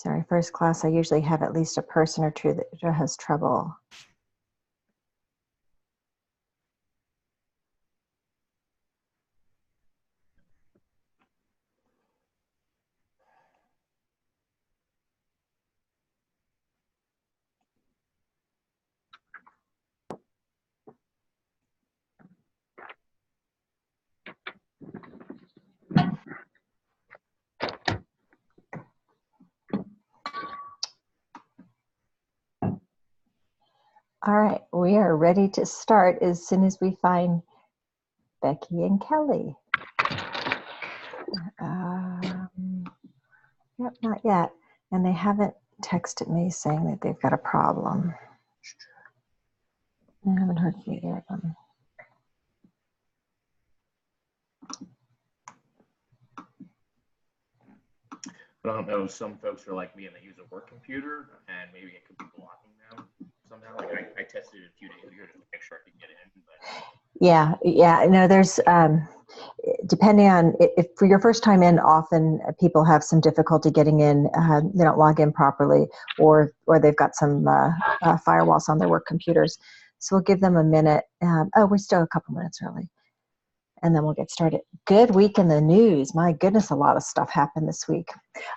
Sorry, first class, I usually have at least a person or two that has trouble. All right, we are ready to start as soon as we find Becky and Kelly. Yep, not yet. And they haven't texted me saying that they've got a problem. I haven't heard from either of them. I don't know, some folks are like me and they use a work computer and maybe it could be blocking them somehow. Like I tested it a few days ago to make sure I could get in. But... Yeah, no, there's, depending on, if for your first time in, often people have some difficulty getting in, they don't log in properly, or they've got some firewalls on their work computers. So we'll give them a minute. Oh, we're still a couple minutes early. And then we'll get started. Good week in the news. My goodness, a lot of stuff happened this week.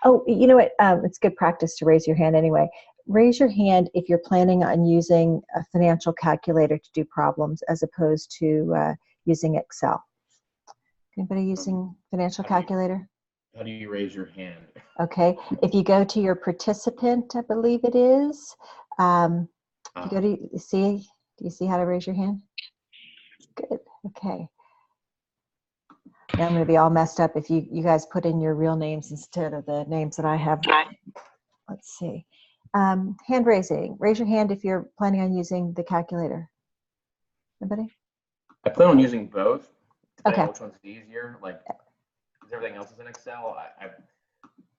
Oh, you know what? It's good practice to raise your hand anyway. Raise your hand if you're planning on using a financial calculator to do problems as opposed to using Excel. Anybody using financial calculator? How do you raise your hand? Okay. If you go to your participant, I believe it is. You go to see. Do you see how to raise your hand? Good. Okay. Now I'm going to be all messed up if you guys put in your real names instead of the names that I have. Let's see. Hand raising. Raise your hand if you're planning on using the calculator. Anybody? I plan on using both. Okay. Which one's easier? Like, because everything else is in Excel.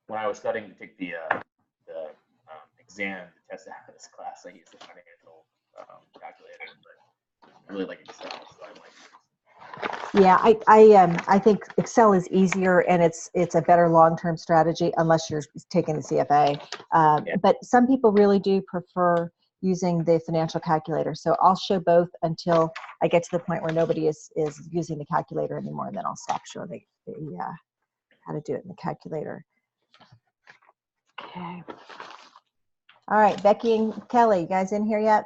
When I was studying to take the exam to test out of this class, I used the financial calculator, but I really like Excel, so I like. Yeah, I think Excel is easier and it's a better long-term strategy unless you're taking the CFA. Yeah. But some people really do prefer using the financial calculator. So I'll show both until I get to the point where nobody is using the calculator anymore, and then I'll stop showing how to do it in the calculator. Okay. All right, Becky and Kelly, you guys in here yet?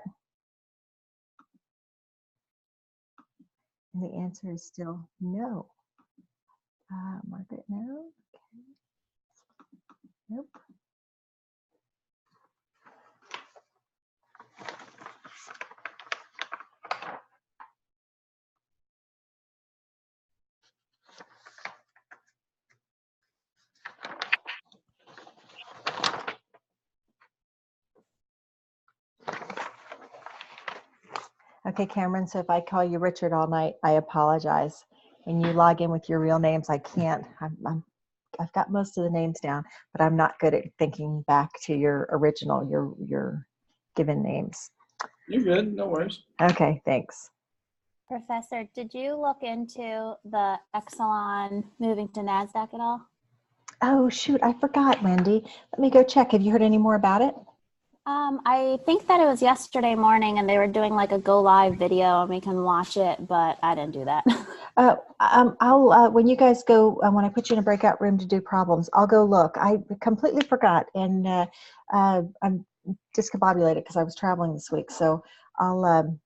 And the answer is still no. Margaret, no. Okay. Nope. Okay, Cameron, so if I call you Richard all night, I apologize. When you log in with your real names, I can't. I've got most of the names down, but I'm not good at thinking back to your original, your given names. You're good, no worries. Okay, thanks. Professor, did you look into the Exelon moving to NASDAQ at all? Oh, shoot, I forgot, Wendy. Let me go check. Have you heard any more about it? I think that it was yesterday morning and they were doing like a go live video and we can watch it, but I didn't do that. I'll when you guys go, when I put you in a breakout room to do problems, I'll go look. I completely forgot, and I'm discombobulated because I was traveling this week. So I'll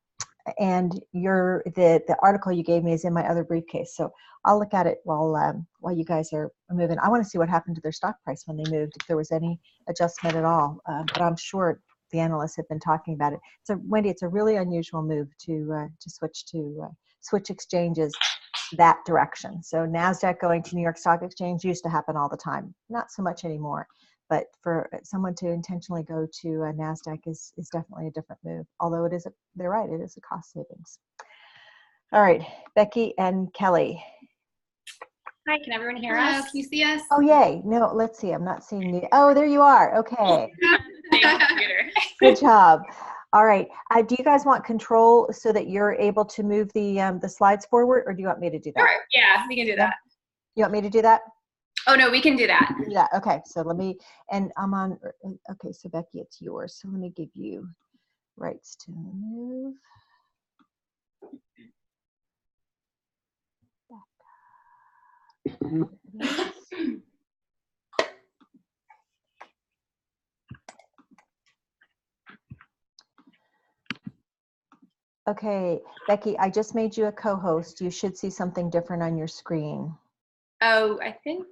and the article you gave me is in my other briefcase, so I'll look at it while you guys are moving. I want to see what happened to their stock price when they moved, if there was any adjustment at all. But I'm sure the analysts have been talking about it. So Wendy, it's a really unusual move to switch exchanges that direction. So NASDAQ going to New York Stock Exchange used to happen all the time, not so much anymore. But for someone to intentionally go to NASDAQ is definitely a different move. Although they're right, it is a cost savings. All right, Becky and Kelly. Hi, can everyone hear us? Can you see us? Oh, yay. No, let's see. I'm not seeing you. Oh, there you are. Okay. Good job. All right. Do you guys want control so that you're able to move the slides forward, or do you want me to do that? Sure. Yeah, we can do that. You want me to do that? Oh, no, we can do that. Yeah, okay, so let me, and I'm on, okay, so Becky, it's yours. So let me give you rights to move. Okay, Becky, I just made you a co-host. You should see something different on your screen. Oh, I think,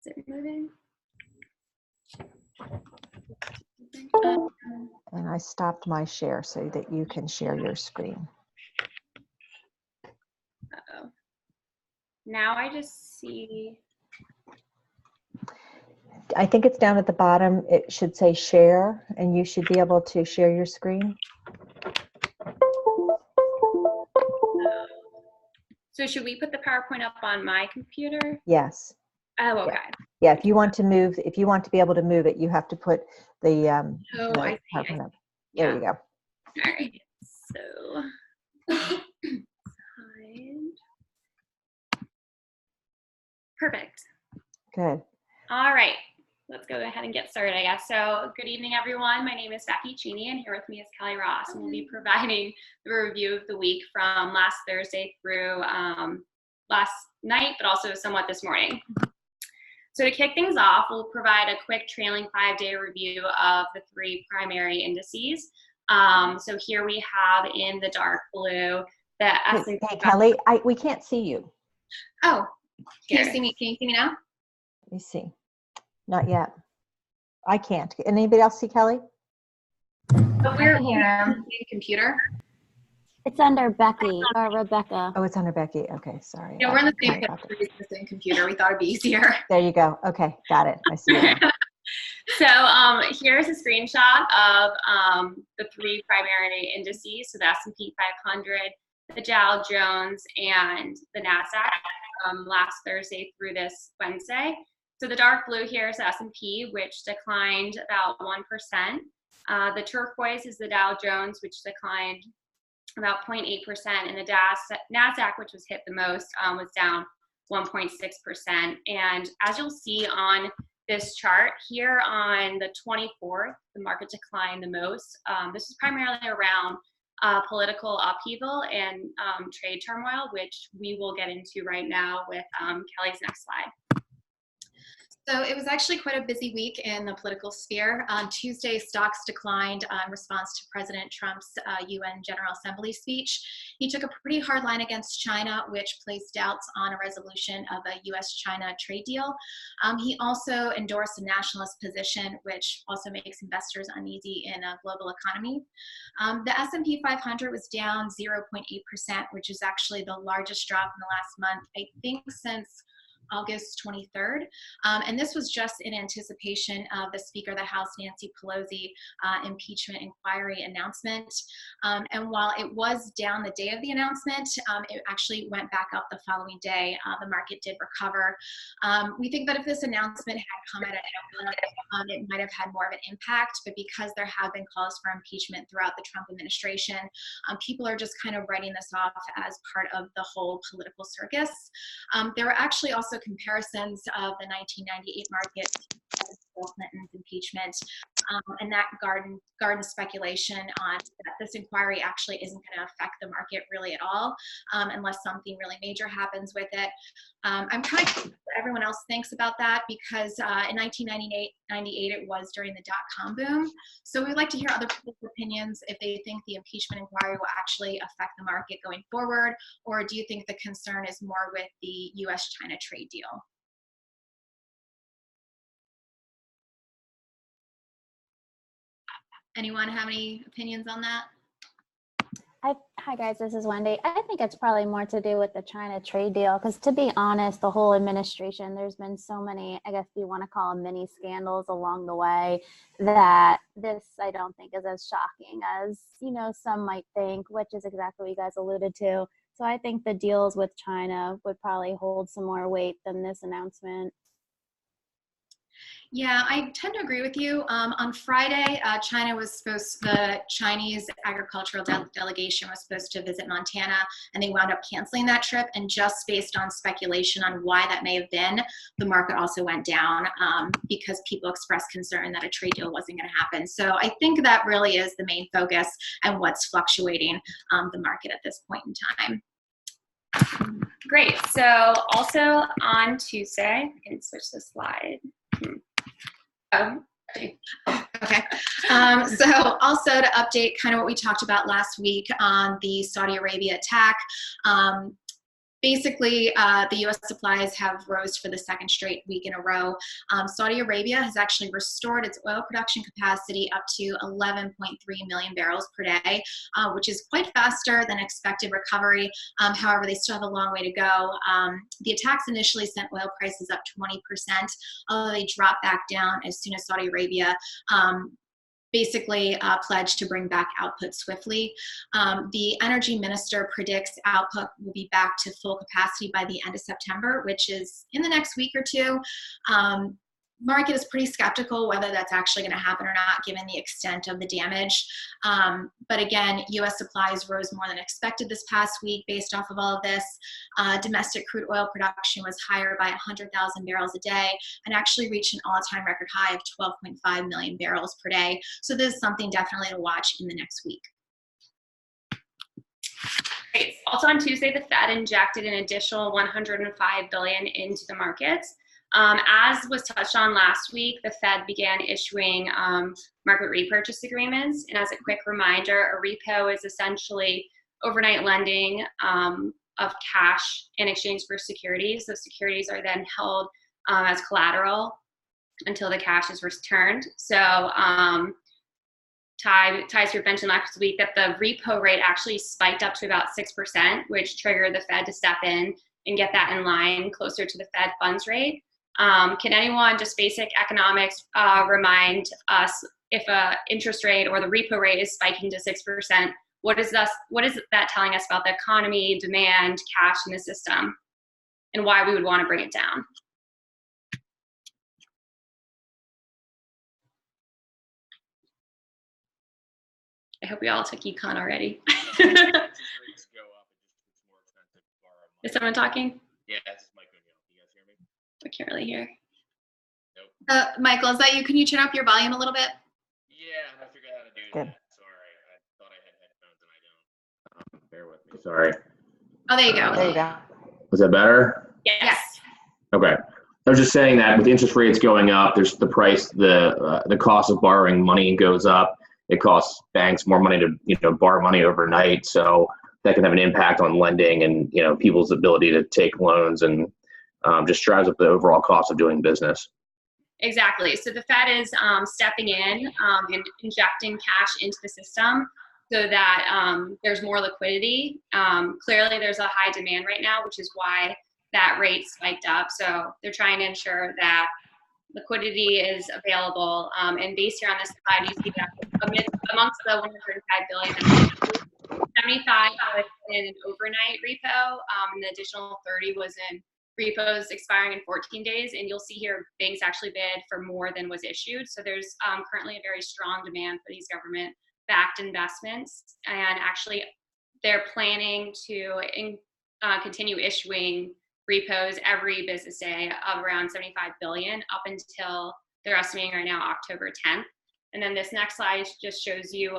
is it moving? And I stopped my share so that you can share your screen. Uh-oh. Now I just see. I think it's down at the bottom. It should say share, and you should be able to share your screen. So should we put the PowerPoint up on my computer? Yes. Oh, okay. Yeah, if you want to move, if you want to be able to move it, you have to put the, Oh, the I see. PowerPoint up. Yeah. There you go. All right. So, hide. Perfect. Good. All right. Let's go ahead and get started, I guess. So, good evening, everyone. My name is Becky Cheney, and here with me is Kelly Ross, and we'll be providing the review of the week from last Thursday through last night, but also somewhat this morning. So to kick things off, we'll provide a quick trailing 5-day review of the 3 primary indices. So here we have in the dark blue the S&P. Hey, Kelly, we can't see you. Oh, can you see me? Can you see me now? Let me see. Not yet. I can't. Can anybody else see Kelly? But we're here. Computer. It's under Becky or Rebecca. Oh, it's under Becky. Okay, sorry. Yeah, we're on the same Sorry about that. page, the same computer. We thought it'd be easier. There you go. Okay, got it. I see it now. So here's a screenshot of the 3 primary indices. So the S&P 500, the Dow Jones, and the NASDAQ last Thursday through this Wednesday. So the dark blue here is the S&P, which declined about 1%. The turquoise is the Dow Jones, which declined about 0.8%, and the NASDAQ, which was hit the most, was down 1.6%. And as you'll see on this chart here on the 24th, the market declined the most. This is primarily around political upheaval and trade turmoil, which we will get into right now with Kelly's next slide. So it was actually quite a busy week in the political sphere. On Tuesday, stocks declined in response to President Trump's UN General Assembly speech. He took a pretty hard line against China, which placed doubts on a resolution of a US-China trade deal. He also endorsed a nationalist position, which also makes investors uneasy in a global economy. The S&P 500 was down 0.8%, which is actually the largest drop in the last month, I think, since August 23rd. And this was just in anticipation of the Speaker of the House, Nancy Pelosi, impeachment inquiry announcement. And while it was down the day of the announcement, it actually went back up the following day. The market did recover. We think that if this announcement had come out of nowhere, it might have had more of an impact, but because there have been calls for impeachment throughout the Trump administration, people are just kind of writing this off as part of the whole political circus. There were actually also comparisons of the 1998 market to Bill Clinton's impeachment, and that garden speculation on that this inquiry actually isn't going to affect the market really at all, unless something really major happens with it. I'm kind of curious what everyone else thinks about that, because in 1998, it was during the dot-com boom. So we'd like to hear other people's opinions if they think the impeachment inquiry will actually affect the market going forward, or do you think the concern is more with the US-China trade deal? Anyone have any opinions on that? Hi guys, this is Wendy. I think it's probably more to do with the China trade deal, because to be honest, the whole administration, there's been so many, I guess you want to call them mini scandals along the way, that this I don't think is as shocking as, you know, some might think, which is exactly what you guys alluded to. So I think the deals with China would probably hold some more weight than this announcement. Yeah, I tend to agree with you. On Friday, the Chinese agricultural delegation was supposed to visit Montana, and they wound up canceling that trip. And just based on speculation on why that may have been, the market also went down because people expressed concern that a trade deal wasn't going to happen. So I think that really is the main focus and what's fluctuating the market at this point in time. Great. So also on Tuesday, I can switch the slide. Okay. So also to update kind of what we talked about last week on the Saudi Arabia attack, basically, the U.S. supplies have rose for the second straight week in a row. Saudi Arabia has actually restored its oil production capacity up to 11.3 million barrels per day, which is quite faster than expected recovery. However, they still have a long way to go. The attacks initially sent oil prices up 20%, although they dropped back down as soon as Saudi Arabia basically pledged to bring back output swiftly. The energy minister predicts output will be back to full capacity by the end of September, which is in the next week or two. Market is pretty skeptical whether that's actually going to happen or not, given the extent of the damage. But again, U.S. supplies rose more than expected this past week based off of all of this. Domestic crude oil production was higher by 100,000 barrels a day and actually reached an all-time record high of 12.5 million barrels per day. So this is something definitely to watch in the next week. Great. Also on Tuesday, the Fed injected an additional $105 billion into the markets. As was touched on last week, the Fed began issuing market repurchase agreements. And as a quick reminder, a repo is essentially overnight lending of cash in exchange for securities. Those securities are then held as collateral until the cash is returned. So ties your mentioned last week that the repo rate actually spiked up to about 6%, which triggered the Fed to step in and get that in line closer to the Fed funds rate. Can anyone, just basic economics, remind us if a interest rate or the repo rate is spiking to 6%, what is that telling us about the economy, demand, cash in the system, and why we would want to bring it down? I hope we all took econ already. Is someone talking? Yeah, that's Mike O'Neill. You guys hear me? I can't really hear. Nope. Michael, is that you? Can you turn up your volume a little bit? Yeah, I figured out how to do Good. that. Sorry, I thought I had headphones and I don't. Bear with me. Sorry. Oh, there you go. There you go. Was that better? Yes. Okay. I was just saying that with interest rates going up, there's the price, the cost of borrowing money goes up. It costs banks more money to borrow money overnight, so that can have an impact on lending and people's ability to take loans, and just drives up the overall cost of doing business. Exactly. So the Fed is stepping in and injecting cash into the system so that there's more liquidity. Clearly, there's a high demand right now, which is why that rate spiked up. So they're trying to ensure that liquidity is available. And based here on this slide, you see that amongst the 105 billion, 75 was in an overnight repo, and the additional 30 was in repos expiring in 14 days. And you'll see here banks actually bid for more than was issued. So there's currently a very strong demand for these government-backed investments. And actually, they're planning to continue issuing repos every business day of around 75 billion up until they're estimating right now October 10th. And then this next slide just shows you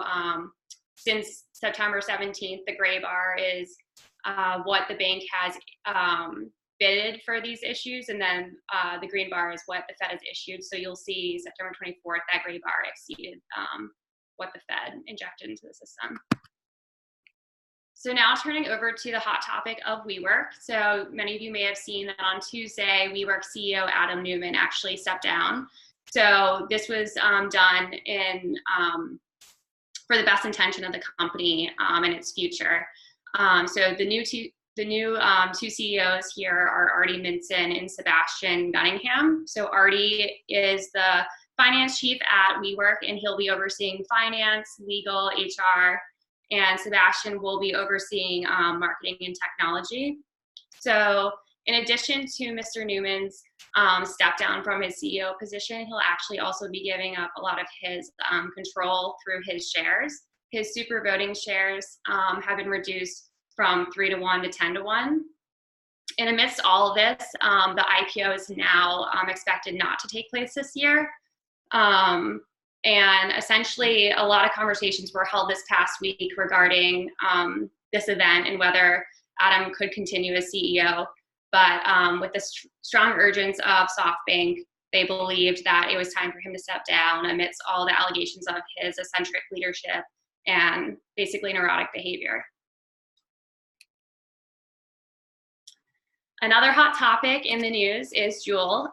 since September 17th, the gray bar is what the bank has bidded for these issues, and then the green bar is what the Fed has issued. So you'll see September 24th, that gray bar exceeded what the Fed injected into the system. So now turning over to the hot topic of WeWork. So many of you may have seen that on Tuesday, WeWork CEO Adam Neumann actually stepped down. So this was done in for the best intention of the company and its future. So the new two CEOs here are Artie Minson and Sebastian Gunningham. So Artie is the finance chief at WeWork, and he'll be overseeing finance, legal, HR, and Sebastian will be overseeing marketing and technology. So in addition to Mr. Newman's step down from his CEO position, he'll actually also be giving up a lot of his control through his shares. His super voting shares have been reduced from 3 to 1 to 10 to 1. And amidst all of this, the IPO is now expected not to take place this year. And essentially, a lot of conversations were held this past week regarding this event and whether Adam could continue as CEO. But with the strong urgence of SoftBank, they believed that it was time for him to step down amidst all the allegations of his eccentric leadership and basically neurotic behavior. Another hot topic in the news is Juul.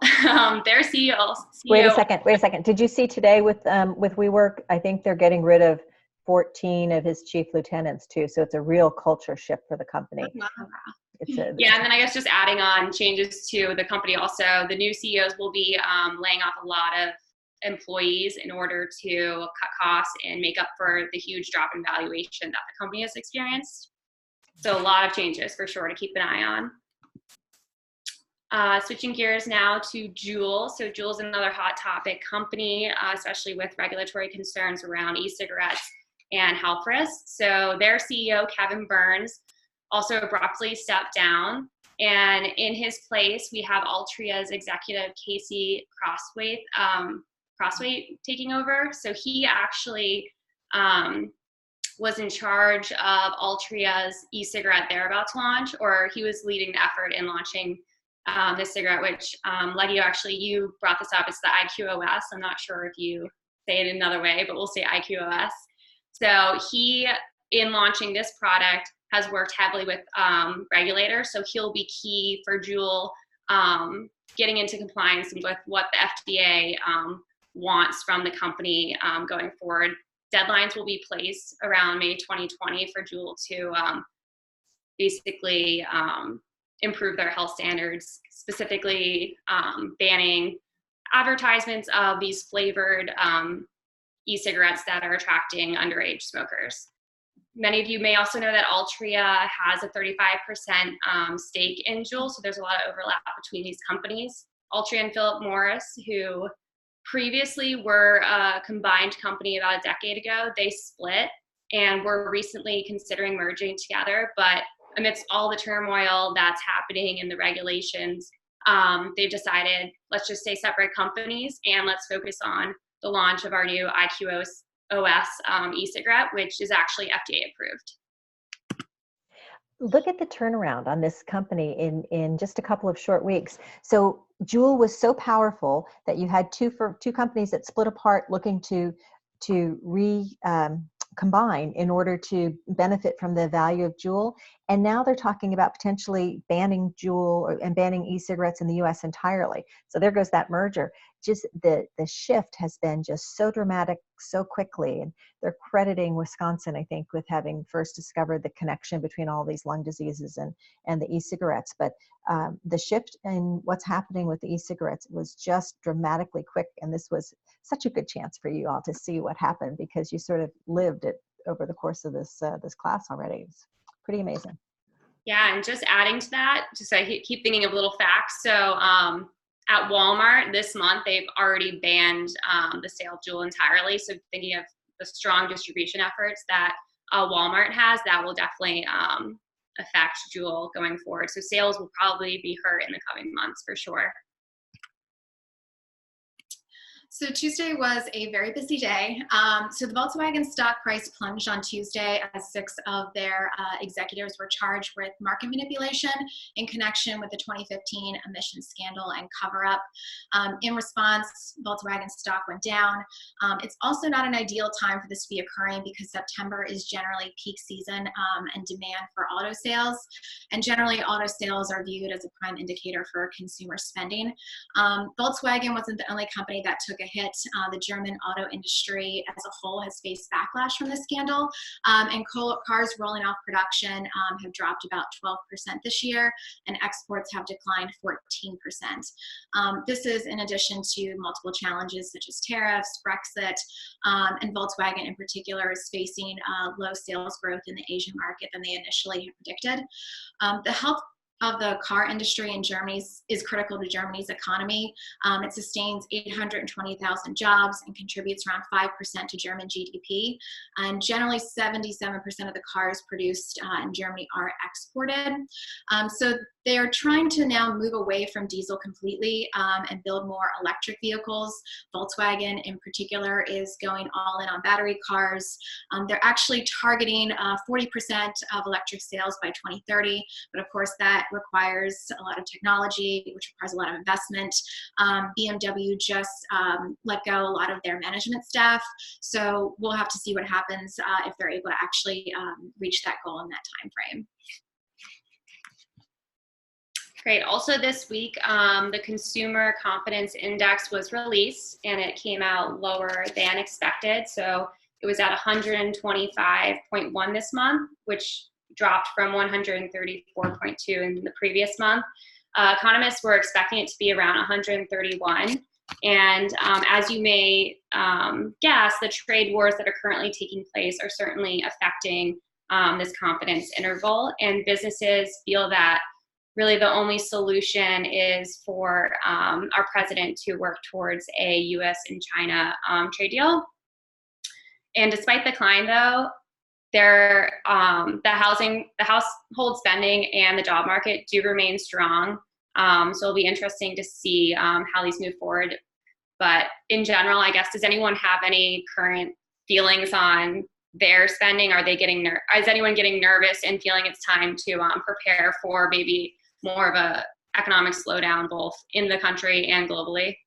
Their CEO. Wait a second. Did you see today with WeWork? I think they're getting rid of 14 of his chief lieutenants too. So it's a real culture shift for the company. Yeah, and then I guess just adding on changes to the company also, the new CEOs will be laying off a lot of employees in order to cut costs and make up for the huge drop in valuation that the company has experienced. So a lot of changes for sure to keep an eye on. Switching gears now to Juul. So Juul is another hot topic company, especially with regulatory concerns around e-cigarettes and health risks. So their CEO, Kevin Burns, also abruptly stepped down. And in his place, we have Altria's executive, Casey Crosthwaite, taking over. So he actually was in charge of Altria's e-cigarette they're about to launch, or he was leading the effort in launching this cigarette, which Legio, actually, you brought this up. It's the IQOS. I'm not sure if you say it another way, but we'll say IQOS. So he, in launching this product, has worked heavily with regulators. So he'll be key for Juul getting into compliance with what the FDA wants from the company going forward. Deadlines will be placed around May 2020 for Juul to basically improve their health standards, specifically banning advertisements of these flavored e-cigarettes that are attracting underage smokers. Many of you may also know that Altria has a 35% stake in Juul, so there's a lot of overlap between these companies. Altria and Philip Morris, who previously were a combined company about a decade ago, they split and were recently considering merging together, but amidst all the turmoil that's happening in the regulations, they've decided, let's just stay separate companies and let's focus on the launch of our new IQOS e-cigarette, which is actually FDA approved. Look at the turnaround on this company in just a couple of short weeks. So Juul was so powerful that you had two companies that split apart looking to combine in order to benefit from the value of Juul. And now they're talking about potentially banning Juul and banning e-cigarettes in the US entirely. So there goes that merger. Just the shift has been just so dramatic so quickly. And they're crediting Wisconsin, I think, with having first discovered the connection between all these lung diseases and the e-cigarettes. But the shift in what's happening with the e-cigarettes was just dramatically quick. And this was such a good chance for you all to see what happened because you sort of lived it over the course of this class already. It's pretty amazing. Yeah, and just adding to that, just I keep thinking of little facts. So at Walmart this month, they've already banned the sale of Juul entirely. So thinking of the strong distribution efforts that Walmart has, that will definitely affect Juul going forward. So sales will probably be hurt in the coming months for sure. So Tuesday was a very busy day. So the Volkswagen stock price plunged on Tuesday as 6 of their executives were charged with market manipulation in connection with the 2015 emissions scandal and cover-up. In response, Volkswagen stock went down. It's also not an ideal time for this to be occurring because September is generally peak season and demand for auto sales. And generally, auto sales are viewed as a prime indicator for consumer spending. Volkswagen wasn't the only company that took a hit. The German auto industry as a whole has faced backlash from the scandal, and cars rolling off production have dropped about 12% this year, and exports have declined 14%. This is in addition to multiple challenges such as tariffs, Brexit, and Volkswagen in particular is facing low sales growth in the Asian market than they initially had predicted. The health of the car industry in Germany is critical to Germany's economy. It sustains 820,000 jobs and contributes around 5% to German GDP. And generally 77% of the cars produced in Germany are exported. So they're trying to now move away from diesel completely and build more electric vehicles. Volkswagen in particular is going all in on battery cars. They're actually targeting 40% of electric sales by 2030, but of course that requires a lot of technology, which requires a lot of investment. BMW just let go a lot of their management staff, so we'll have to see what happens if they're able to actually reach that goal in that time frame. Great. Also this week, the Consumer Confidence Index was released and it came out lower than expected. So it was at 125.1 this month, which dropped from 134.2 in the previous month. Economists were expecting it to be around 131. And as you may guess, the trade wars that are currently taking place are certainly affecting this confidence interval. And businesses feel that really the only solution is for our president to work towards a US and China trade deal. And despite the decline though, the household spending and the job market do remain strong. So it'll be interesting to see how these move forward. But in general, I guess, does anyone have any current feelings on their spending? Are they getting is anyone getting nervous and feeling it's time to prepare for maybe more of a economic slowdown both in the country and globally?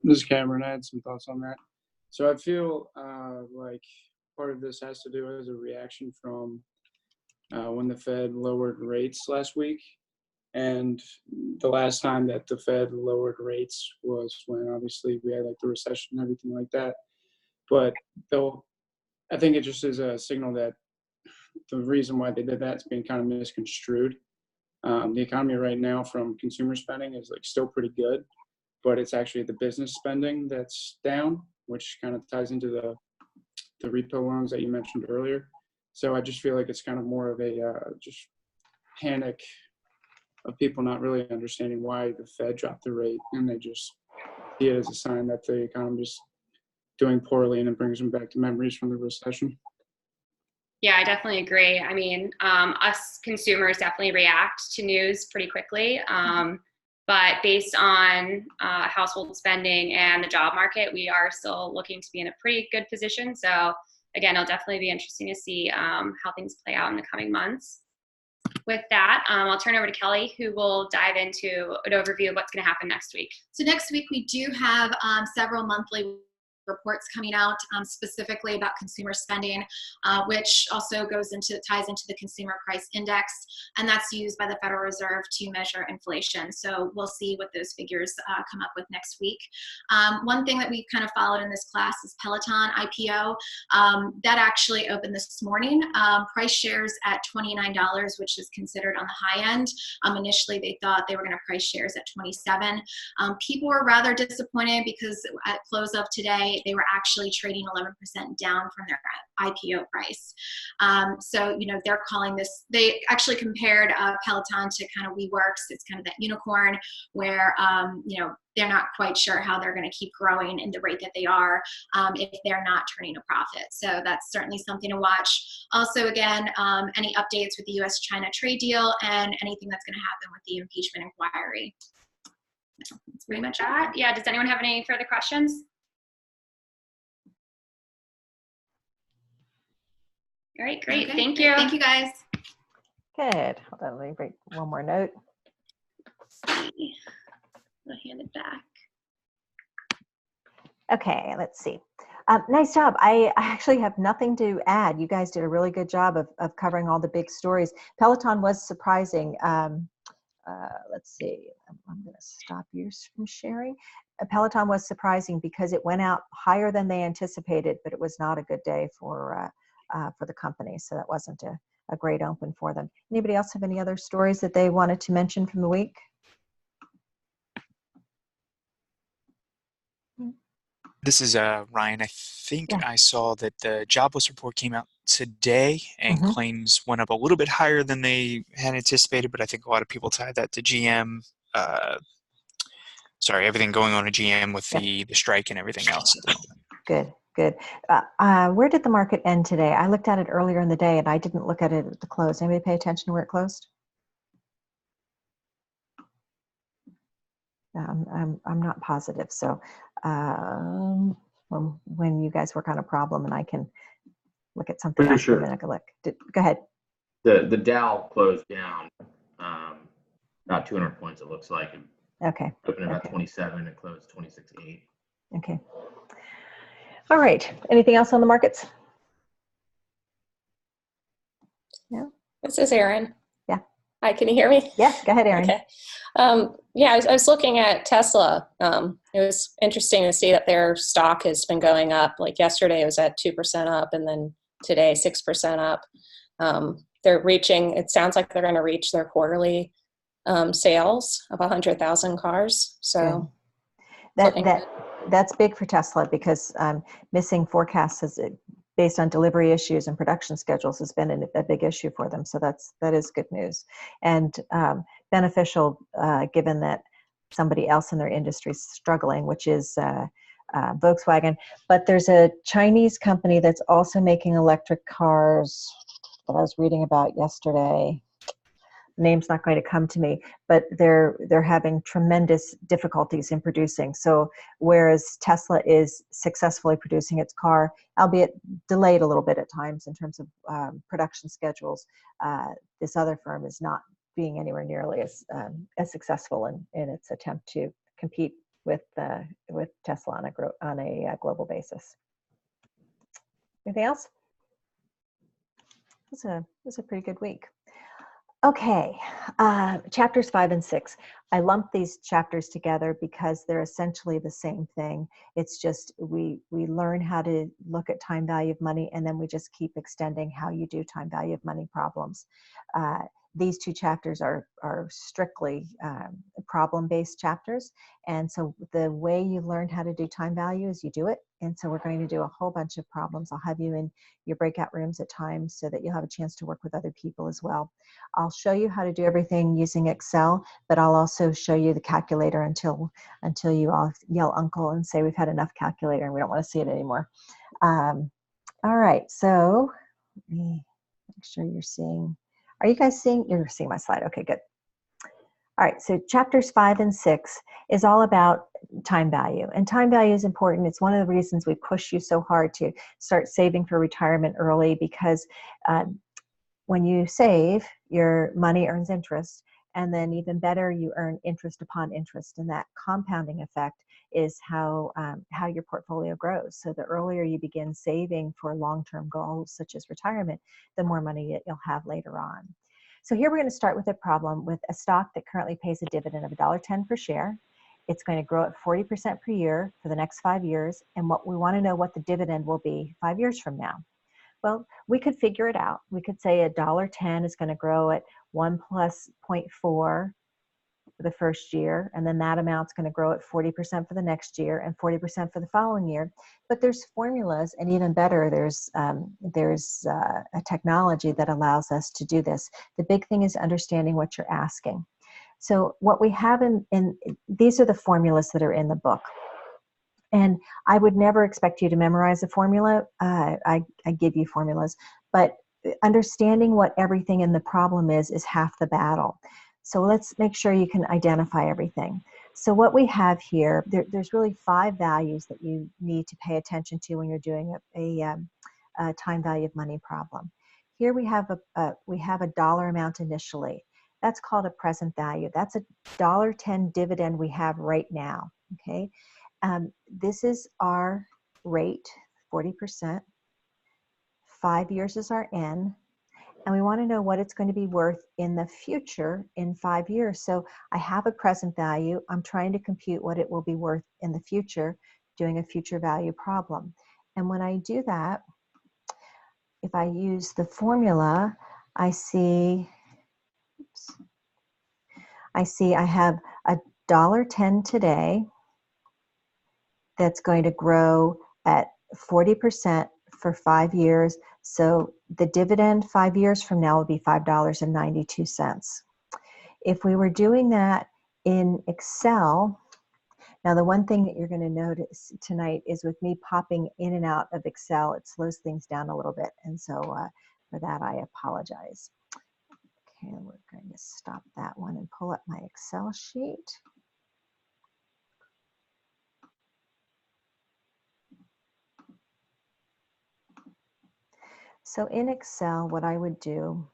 This is Cameron. I had some thoughts on that. So I feel like part of this has to do as a reaction from when the Fed lowered rates last week. And the last time that the Fed lowered rates was when obviously we had like the recession and everything like that. But I think it just is a signal that the reason why they did that is being kind of misconstrued. The economy right now from consumer spending is like still pretty good, but it's actually the business spending that's down, which kind of ties into the repo loans that you mentioned earlier. So I just feel like it's kind of more of a just panic of people not really understanding why the Fed dropped the rate, and they just see it as a sign that the economy is doing poorly, and it brings them back to memories from the recession. Yeah, I definitely agree. I mean, us consumers definitely react to news pretty quickly. But based on household spending and the job market, we are still looking to be in a pretty good position. So again, it'll definitely be interesting to see how things play out in the coming months. With that, I'll turn over to Kelly, who will dive into an overview of what's going to happen next week. So next week we do have several monthly reports coming out specifically about consumer spending, which also ties into the consumer price index, and that's used by the Federal Reserve to measure inflation. So we'll see what those figures come up with next week. One thing that we kind of followed in this class is Peloton IPO. That actually opened this morning. Price shares at $29, which is considered on the high end. Initially, they thought they were going to price shares at $27. People were rather disappointed because at close of today, they were actually trading 11% down from their IPO price. So, they're calling this, they actually compared Peloton to kind of WeWorks. It's kind of that unicorn where, they're not quite sure how they're going to keep growing in the rate that they are if they're not turning a profit. So that's certainly something to watch. Also, again, any updates with the US-China trade deal and anything that's going to happen with the impeachment inquiry. That's pretty much that. Yeah, does anyone have any further questions? All right, great. Okay. Thank you. Thank you, guys. Good. Hold on, let me break one more note. I'll hand it back. Okay, let's see. Nice job. I actually have nothing to add. You guys did a really good job of covering all the big stories. Peloton was surprising. Let's see. I'm going to stop you from sharing. Peloton was surprising because it went out higher than they anticipated, but it was not a good day for the company. So that wasn't a great open for them. Anybody else have any other stories that they wanted to mention from the week? This is Ryan. I think Yeah. I saw that the jobless report came out today and Mhm. claims went up a little bit higher than they had anticipated, but I think a lot of people tied that to GM. Sorry, everything going on at GM with Yep. the strike and everything else at the moment. Good, good. Where did the market end today? I looked at it earlier in the day and I didn't look at it at the close. Anybody pay attention to where it closed? I'm not positive. So when you guys work on a problem and I can look at something Pretty else for a sure minute, I can look. Go ahead. the Dow closed down about 200 points. It looks like, and Okay. opened about Okay. 27 and closed 26.8. Okay. All right. Anything else on the markets? No. This is Erin. Yeah. Hi, can you hear me? Yeah. Go ahead, Erin. Okay. Yeah, I was looking at Tesla. It was interesting to see that their stock has been going up. Like yesterday, it was at 2% up, and then today, 6% up. They're reaching. It sounds like they're going to reach their quarterly sales of 100,000 cars. So that's big for Tesla because missing forecasts based on delivery issues and production schedules has been a big issue for them. So that is good news and beneficial given that somebody else in their industry is struggling, which is Volkswagen. But there's a Chinese company that's also making electric cars that I was reading about yesterday. Name's not going to come to me, but they're having tremendous difficulties in producing. So whereas Tesla is successfully producing its car, albeit delayed a little bit at times in terms of production schedules, this other firm is not being anywhere nearly as successful in its attempt to compete with Tesla on a global basis. Anything else? It was a pretty good week. Okay, chapters 5 and 6. I lumped these chapters together because they're essentially the same thing. It's just we learn how to look at time value of money, and then we just keep extending how you do time value of money problems. These two chapters are strictly problem-based chapters, and so the way you learn how to do time value is you do it. And so we're going to do a whole bunch of problems. I'll have you in your breakout rooms at times so that you'll have a chance to work with other people as well. I'll show you how to do everything using Excel, but I'll also show you the calculator until you all yell uncle and say we've had enough calculator and we don't want to see it anymore. All right, so let me make sure you're seeing. Are you guys seeing? You're seeing my slide. Okay, good. All right, so chapters 5 and 6 is all about time value. And time value is important. It's one of the reasons we push you so hard to start saving for retirement early, because when you save, your money earns interest. And then even better, you earn interest upon interest. And that compounding effect is how your portfolio grows. So the earlier you begin saving for long-term goals, such as retirement, the more money you'll have later on. So here we're going to start with a problem with a stock that currently pays a dividend of $1.10 per share. It's going to grow at 40% per year for the next 5 years. And what we want to know what the dividend will be 5 years from now. Well, we could figure it out. We could say $1.10 is going to grow at 1 plus 0.4 for the first year, and then that amount's going to grow at 40% for the next year and 40% for the following year. But there's formulas, and even better, there's a technology that allows us to do this. The big thing is understanding what you're asking. So what we have in these are the formulas that are in the book. And I would never expect you to memorize a formula. I give you formulas, but understanding what everything in the problem is half the battle. So let's make sure you can identify everything. So what we have here, there's really 5 values that you need to pay attention to when you're doing a time value of money problem. Here we have a dollar amount initially. That's called a present value. That's a $1.10 dividend we have right now. Okay. This is our rate, 40%. 5 years is our N. And we want to know what it's going to be worth in the future in 5 years. So I have a present value. I'm trying to compute what it will be worth in the future, doing a future value problem. And when I do that, if I use the formula, I see I have $1.10 today. that's going to grow at 40% for 5 years. So the dividend 5 years from now will be $5.92. If we were doing that in Excel, now the one thing that you're going to notice tonight is with me popping in and out of Excel, it slows things down a little bit. And so for that, I apologize. Okay, we're going to stop that one and pull up my Excel sheet. So in Excel, what I would do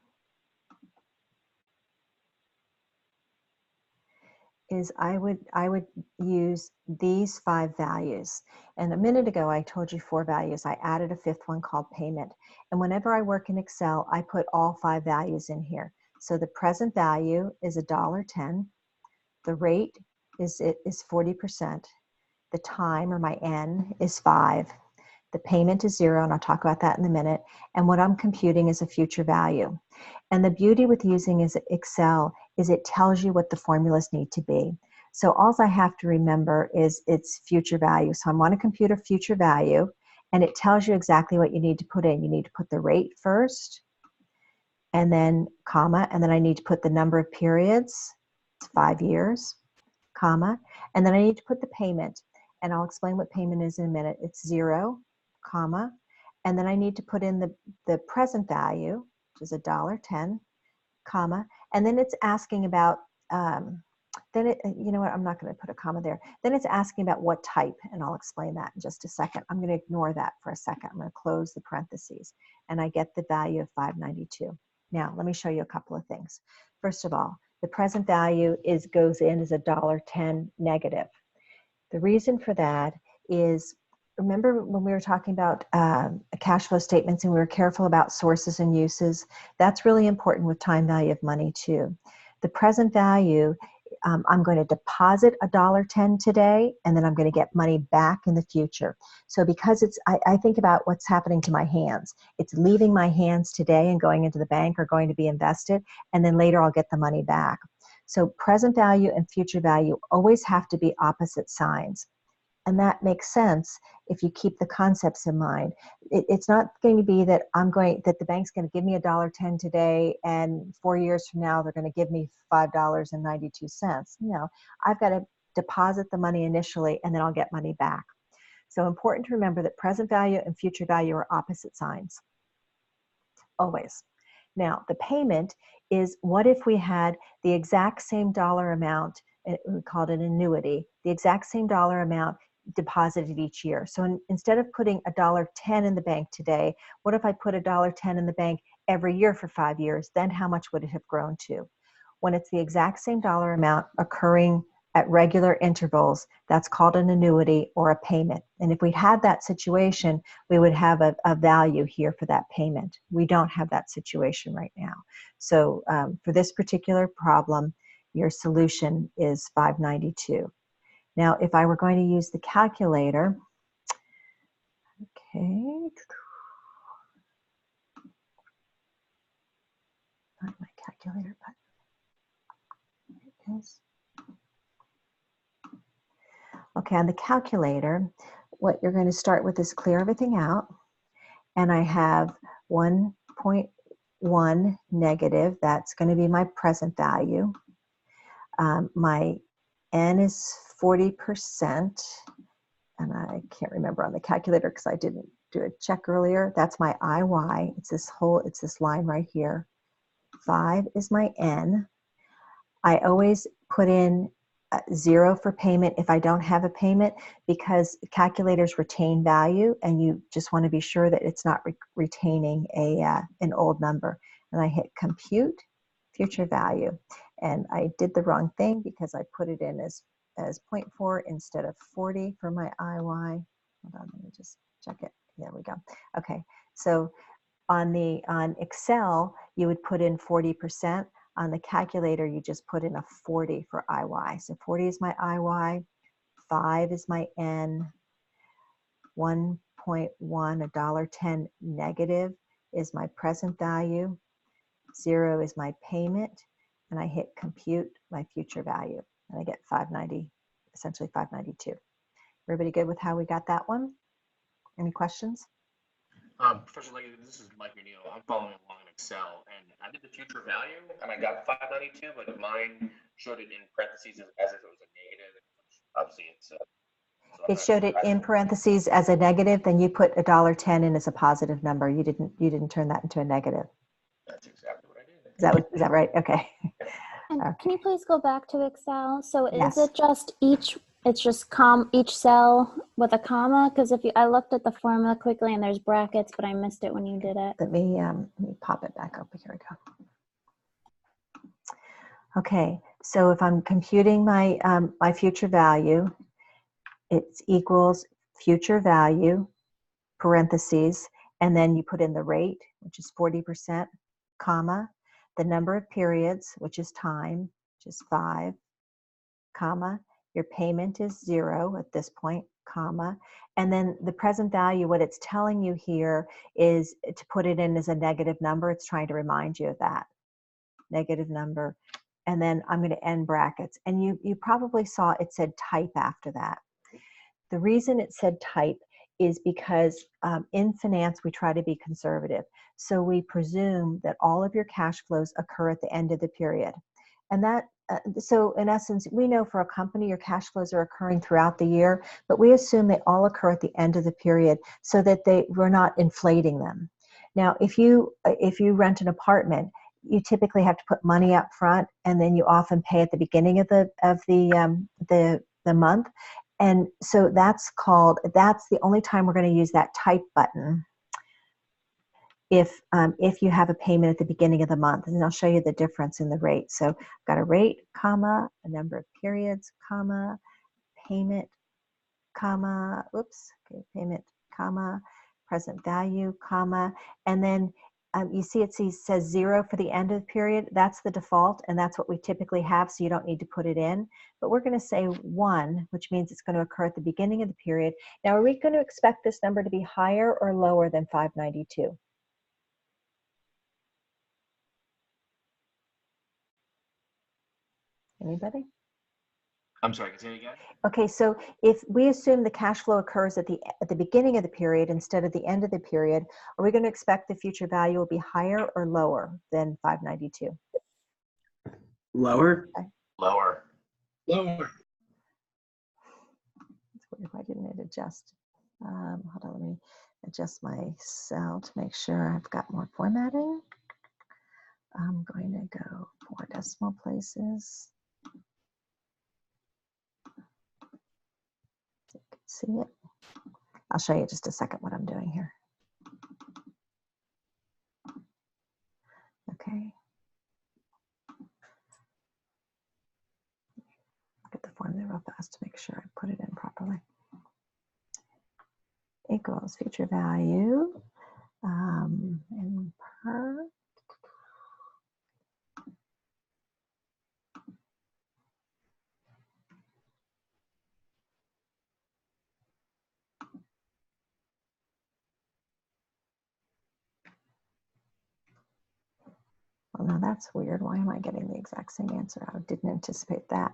is I would use these 5 values. And a minute ago, I told you 4 values. I added a 5th one called payment. And whenever I work in Excel, I put all 5 values in here. So the present value is $1.10. The rate is 40%. The time, or my N, is 5. The payment is 0, and I'll talk about that in a minute. And what I'm computing is a future value. And the beauty with using Excel is it tells you what the formulas need to be. So all I have to remember is its future value. So I want to compute a future value, and it tells you exactly what you need to put in. You need to put the rate first, and then comma, and then I need to put the number of periods, it's 5 years, comma, and then I need to put the payment. And I'll explain what payment is in a minute. It's 0, comma, and then I need to put in the present value, which is $1.10, comma, and then it's asking about, you know what, I'm not going to put a comma there. Then it's asking about what type, and I'll explain that in just a second. I'm going to ignore that for a second. I'm going to close the parentheses, and I get the value of 592. Now, let me show you a couple of things. First of all, the present value goes in as $1.10 negative. The reason for that is, remember when we were talking about cash flow statements and we were careful about sources and uses? That's really important with time value of money too. The present value, I'm going to deposit $1.10 today, and then I'm going to get money back in the future. So because I think about what's happening to my hands. It's leaving my hands today and going into the bank or going to be invested, and then later I'll get the money back. So present value and future value always have to be opposite signs. And that makes sense if you keep the concepts in mind. It's not going to be that the bank's going to give me $1.10 today, and 4 years from now they're going to give me $5.92. No, I've got to deposit the money initially, and then I'll get money back. So important to remember that present value and future value are opposite signs, always. Now, the payment is, what if we had the exact same dollar amount, we called it an annuity, the exact same dollar amount deposited each year. So instead of putting $1.10 in the bank today, what if I put $1.10 in the bank every year for 5 years? Then how much would it have grown to? When it's the exact same dollar amount occurring at regular intervals, that's called an annuity or a payment. And if we had that situation, we would have a value here for that payment. We don't have that situation right now. So for this particular problem, your solution is 592. Now, if I were going to use the calculator, okay, not my calculator, but here it is. Okay, on the calculator, what you're going to start with is clear everything out. And I have 1.1 negative. That's going to be my present value. My N is 40%. And I can't remember on the calculator because I didn't do a check earlier. That's my IY. It's this line right here. 5 is my N. I always put in 0 for payment if I don't have a payment, because calculators retain value, and you just want to be sure that it's not retaining an old number. And I hit compute future value, and I did the wrong thing because I put it in as 0.4 instead of 40 for my IY. Hold on, let me just check it. There we go. Okay, so on Excel you would put in 40%. On the calculator, you just put in a 40 for IY. So 40 is my IY, 5 is my N, 1.1, $1.10 negative is my present value, 0 is my payment, and I hit compute my future value, and I get 590, essentially 592. Everybody good with how we got that one? Any questions? Professor Legge, this is Mike McNeil. I'm following along in Excel, and I did the future value, and I got 592, but mine showed it in parentheses as if it was a negative. Obviously, it's. It showed it in parentheses as a negative. Then you put $1.10 in as a positive number. You didn't turn that into a negative. That's exactly what I did. Is that right? Okay. And can you please go back to Excel? So Yes. is it just each cell with a comma? Because I looked at the formula quickly and there's brackets, but I missed it when you did it. Let me pop it back up. Here we go. Okay, so if I'm computing my my future value, it equals future value, parentheses, and then you put in the rate, which is 40%, comma, the number of periods, which is time, which is 5, comma, your payment is 0 at this point, comma, and then the present value, what it's telling you here is to put it in as a negative number. It's trying to remind you of that negative number. And then I'm going to end brackets. And you probably saw it said type after that. The reason it said type is because in finance, we try to be conservative. So we presume that all of your cash flows occur at the end of the period. And that, so in essence, we know for a company, your cash flows are occurring throughout the year, but we assume they all occur at the end of the period so that we're not inflating them. Now, if you rent an apartment, you typically have to put money up front, and then you often pay at the beginning of the month. And so that's the only time we're going to use that type button if you have a payment at the beginning of the month. And I'll show you the difference in the rate. So I've got a rate, comma, a number of periods, comma, payment, comma, payment, comma, present value, comma, and then you see it says 0 for the end of the period. That's the default, and that's what we typically have, so you don't need to put it in. But we're going to say 1, which means it's going to occur at the beginning of the period. Now, are we going to expect this number to be higher or lower than 592? Anybody? I'm sorry, can you say it again? Okay, so if we assume the cash flow occurs at the beginning of the period instead of the end of the period, are we going to expect the future value will be higher or lower than 592? Lower? Okay. Lower. Lower. Why didn't it adjust? Hold on, let me adjust my cell to make sure I've got more formatting. I'm going to go 4 decimal places. So you can see it. I'll show you just a second what I'm doing here. Okay. Get the formula real fast to make sure I put it in properly. Equals future value and per. Well, now that's weird. Why am I getting the exact same answer? I didn't anticipate that.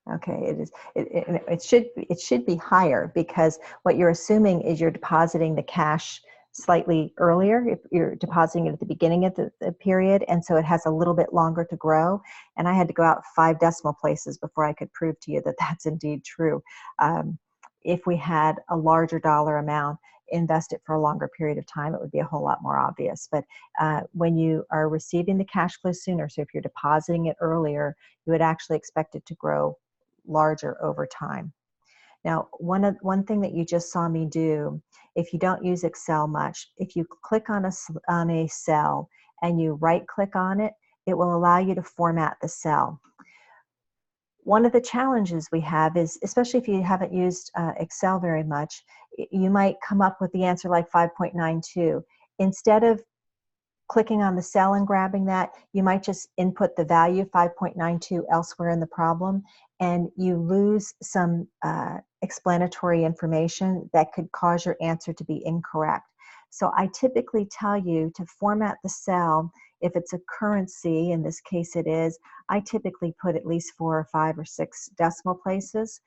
Okay, it should be higher because what you're assuming is you're depositing the cash slightly earlier. If you're depositing it at the beginning of the period, and so it has a little bit longer to grow. And I had to go out 5 decimal places before I could prove to you that that's indeed true. If we had a larger dollar amount, invest it for a longer period of time, it would be a whole lot more obvious. But when you are receiving the cash flow sooner, so if you're depositing it earlier, you would actually expect it to grow larger over time. Now, one thing that you just saw me do, if you don't use Excel much, if you click on a cell and you right-click on it, it will allow you to format the cell. One of the challenges we have is, especially if you haven't used Excel very much, you might come up with the answer like 5.92. Instead of clicking on the cell and grabbing that, you might just input the value 5.92 elsewhere in the problem, and you lose some explanatory information that could cause your answer to be incorrect. So I typically tell you to format the cell. If it's a currency, in this case it is, I typically put at least 4 or 5 or 6 decimal places,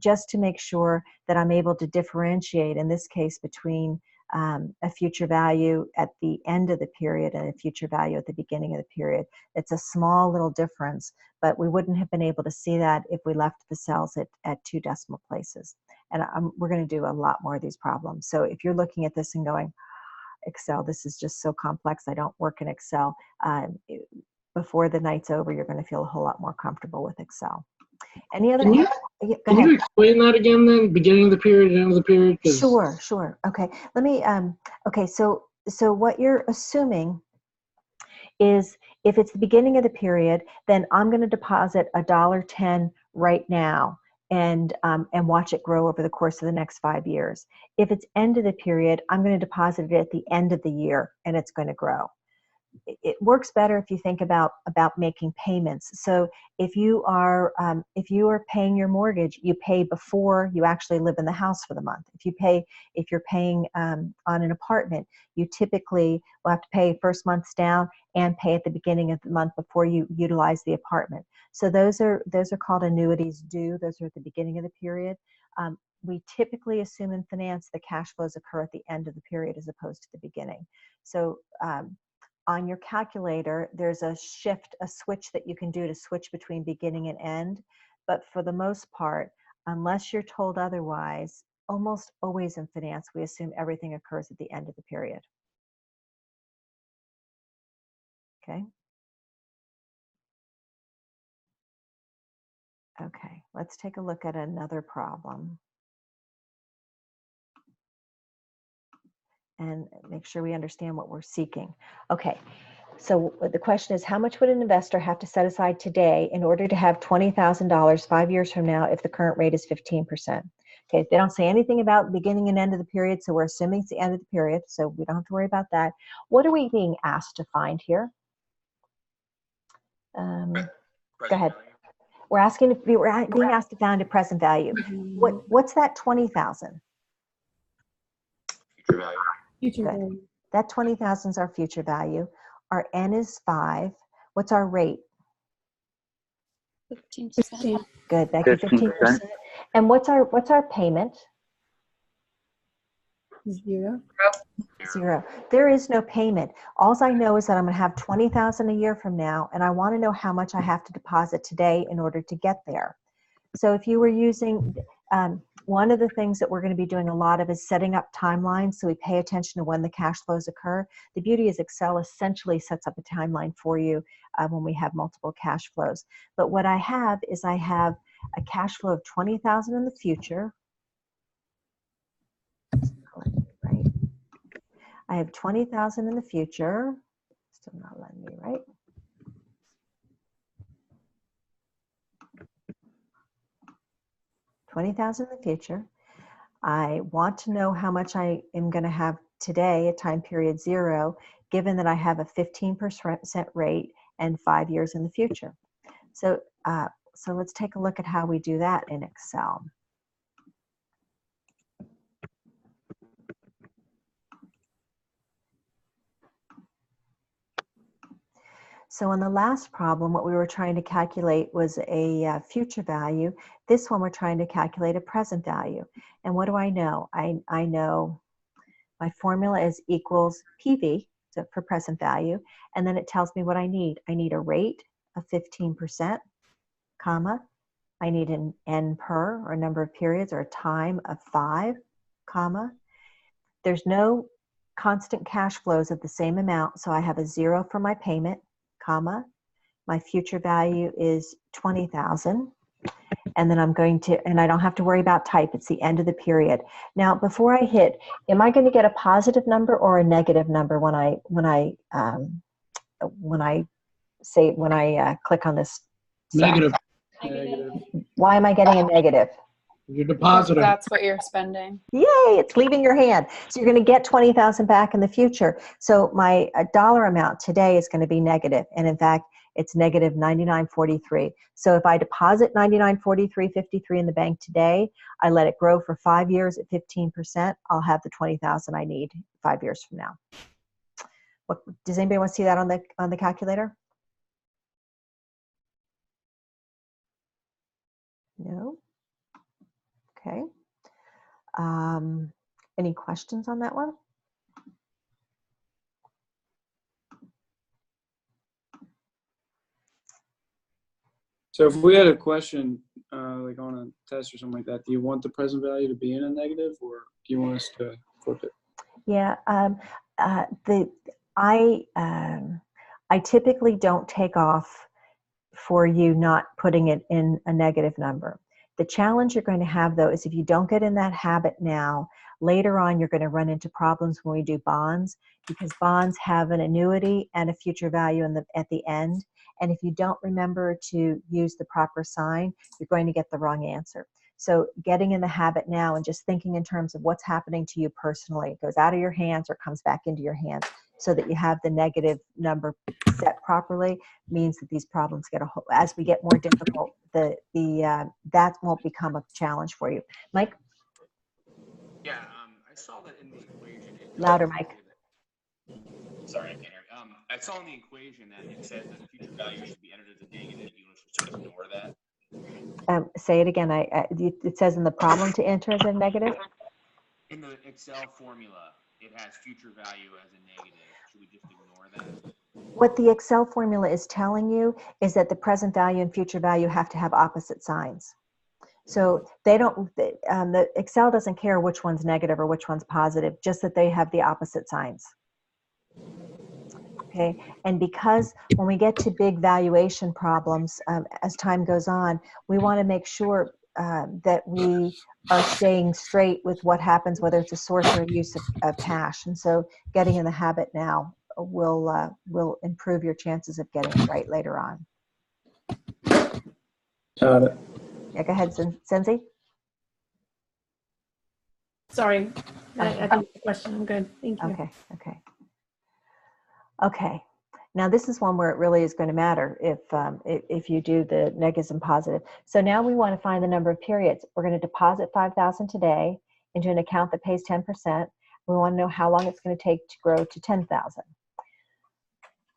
just to make sure that I'm able to differentiate, in this case, between a future value at the end of the period and a future value at the beginning of the period. It's a small little difference, but we wouldn't have been able to see that if we left the cells at 2 decimal places. And we're going to do a lot more of these problems. So if you're looking at this and going, Excel, this is just so complex, I don't work in Excel, before the night's over, you're going to feel a whole lot more comfortable with Excel. Any other? Can you explain that again then? Beginning of the period, end of the period? Sure. Okay. Let me, okay, so what you're assuming is if it's the beginning of the period, then I'm going to deposit $1.10 right now and watch it grow over the course of the next 5 years. If it's end of the period, I'm going to deposit it at the end of the year and it's going to grow. It works better if you think about making payments. So if you are paying your mortgage, you pay before you actually live in the house for the month. If you're paying on an apartment, you typically will have to pay first month's down and pay at the beginning of the month before you utilize the apartment. So those are called annuities due. Those are at the beginning of the period. We typically assume in finance the cash flows occur at the end of the period as opposed to the beginning. So on your calculator, there's a switch that you can do to switch between beginning and end. But for the most part, unless you're told otherwise, almost always in finance, we assume everything occurs at the end of the period. Okay. Okay, let's take a look at another problem. And make sure we understand what we're seeking. Okay, so the question is, how much would an investor have to set aside today in order to have $20,000 5 years from now if the current rate is 15%? Okay, they don't say anything about beginning and end of the period, so we're assuming it's the end of the period, so we don't have to worry about that. What are we being asked to find here? Go ahead. We're being asked to find a present value. What's that 20,000? Future value. Future Good. value. That 20,000 is our future value. Our N is 5. What's our rate? 15%. Good. Thank you. 15%. And what's our payment? 0. 0. There is no payment. All I know is that I'm going to have 20,000 a year from now, and I want to know how much I have to deposit today in order to get there. So if you were using one of the things that we're going to be doing a lot of is setting up timelines so we pay attention to when the cash flows occur. The beauty is Excel essentially sets up a timeline for you when we have multiple cash flows. But what I have is I have a cash flow of 20,000 in the future. Right. I have 20,000 in the future. Still not letting me, right? $20,000 in the future. I want to know how much I am going to have today at time period 0, given that I have a 15% rate and 5 years in the future. So, so let's take a look at how we do that in Excel. So in the last problem, what we were trying to calculate was a future value. This one, we're trying to calculate a present value. And what do I know? I know my formula is equals PV, so for present value, and then it tells me what I need. I need a rate of 15%, comma. I need an N per, or number of periods, or a time of 5, comma. There's no constant cash flows of the same amount, so I have a 0 for my payment, comma. My future value is 20,000. And then I'm going to, and I don't have to worry about type. It's the end of the period. Now, before I hit, am I going to get a positive number or a negative number when I click on this cell? Negative. Negative. Why am I getting a negative? Your deposit. That's what you're spending. Yay, it's leaving your hand. So you're going to get 20,000 back in the future. So my dollar amount today is going to be negative. And in fact, it's negative 99.43. So if I deposit 99.43.53 in the bank today, I let it grow for 5 years at 15%, I'll have the 20,000 I need 5 years from now. What, does anybody want to see that on the calculator? No? Okay. Any questions on that one? So if we had a question like on a test or something like that, do you want the present value to be in a negative, or do you want us to flip it? Yeah, I typically don't take off for you not putting it in a negative number. The challenge you're going to have, though, is if you don't get in that habit now, later on you're going to run into problems when we do bonds, because bonds have an annuity and a future value at the end. And if you don't remember to use the proper sign, you're going to get the wrong answer. So getting in the habit now and just thinking in terms of what's happening to you personally, it goes out of your hands or comes back into your hands, so that you have the negative number set properly, means that these problems get as we get more difficult, that won't become a challenge for you. Mike? Yeah, I saw that in the equation. Louder, Mike. Sorry, I can't hear. I saw in the equation that it says that future value should be entered as a negative. You want to sort of ignore that? Say it again. It says in the problem to enter as a negative? In the Excel formula, it has future value as a negative. Should we just ignore that? What the Excel formula is telling you is that the present value and future value have to have opposite signs. So they don't, the Excel doesn't care which one's negative or which one's positive, just that they have the opposite signs. Okay, and because when we get to big valuation problems, as time goes on, we want to make sure that we are staying straight with what happens, whether it's a source or a use of cash. And so getting in the habit now will improve your chances of getting it right later on. Got it. Yeah, go ahead, Senzi. Sorry, I think the question. I'm good. Thank you. Okay. Now this is one where it really is going to matter if you do the negatives and positive. So now we want to find the number of periods. We're going to deposit 5,000 today into an account that pays 10%. We want to know how long it's going to take to grow to 10,000.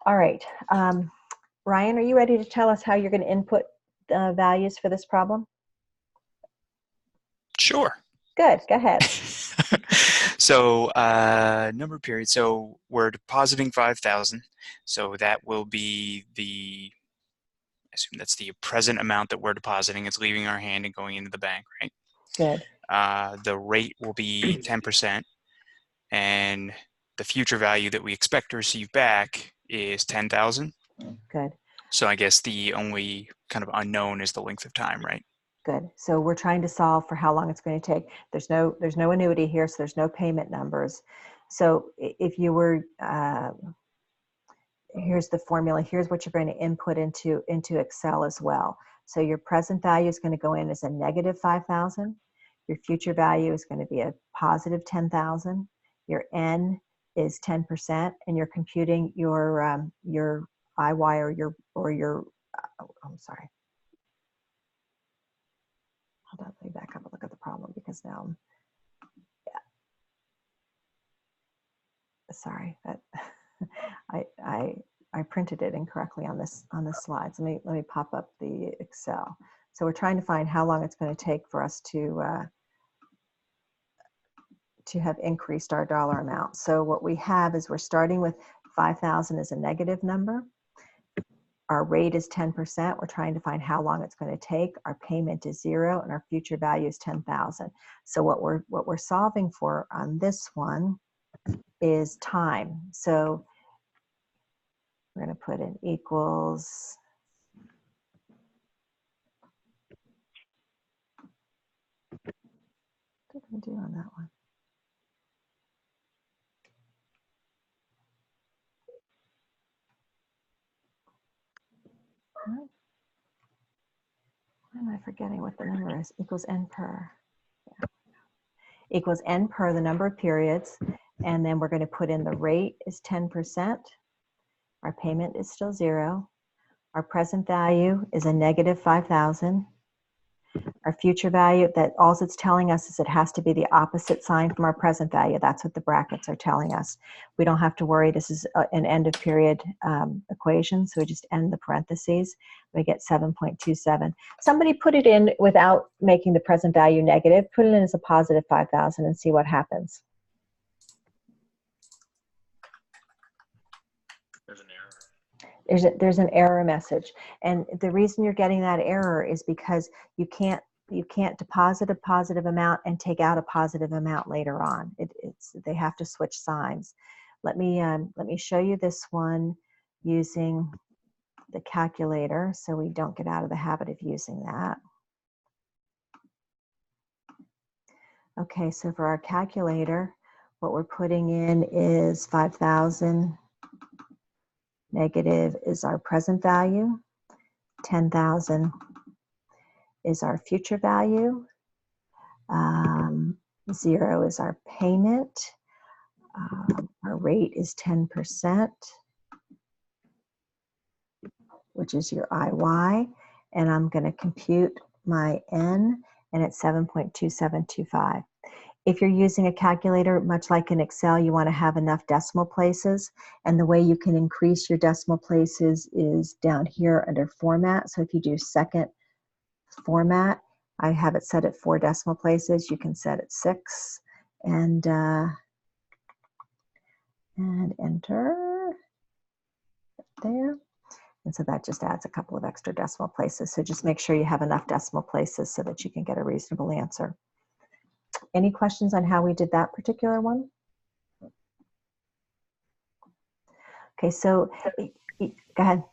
All right. Ryan, are you ready to tell us how you're going to input values for this problem? Sure. Good. Go ahead. So number of periods. So we're depositing 5,000. So that will be I assume that's the present amount that we're depositing. It's leaving our hand and going into the bank, right? Good. The rate will be 10%, and the future value that we expect to receive back is 10,000. Good. So I guess the only kind of unknown is the length of time, right? Good. So we're trying to solve for how long it's going to take. There's no annuity here, so there's no payment numbers. So if you were, here's the formula. Here's what you're going to input into Excel as well. So your present value is going to go in as a negative 5,000. Your future value is going to be a positive 10,000. Your N is 10%, and you're computing your IY or your I'm sorry. Hold on, let me back up and look at the problem, because now, sorry, that I printed it incorrectly on this slides. Let me pop up the Excel. So we're trying to find how long it's going to take for us to have increased our dollar amount. So what we have is we're starting with 5,000 as a negative number. Our rate is 10%. We're trying to find how long it's going to take. Our payment is 0, and our future value is 10,000. So what we're solving for on this one is time. So we're going to put in equals. What did I do on that one? Why am I forgetting what the number is? Equals N per. Yeah. Equals N per the number of periods. And then we're going to put in the rate is 10%. Our payment is still 0. Our present value is a negative 5,000. Our future value, that all it's telling us is it has to be the opposite sign from our present value. That's what the brackets are telling us. We don't have to worry. This is an end of period equation, so we just end the parentheses. We get 7.27. Somebody put it in without making the present value negative. Put it in as a positive 5,000 and see what happens. There's an error. There's an error message, and the reason you're getting that error is because you can't deposit a positive amount and take out a positive amount later on. They have to switch signs. Let me show you this one using the calculator so we don't get out of the habit of using that. Okay, so for our calculator, what we're putting in is 5,000. Negative is our present value. 10,000 is our future value. 0 is our payment. Our rate is 10%, which is your IY. And I'm going to compute my N, and it's 7.2725. If you're using a calculator, much like in Excel, you want to have enough decimal places. And the way you can increase your decimal places is down here under Format. So if you do Second Format, I have it set at 4 decimal places. You can set it 6 and enter there. And so that just adds a couple of extra decimal places. So just make sure you have enough decimal places so that you can get a reasonable answer. Any questions on how we did that particular one? Okay, so go ahead.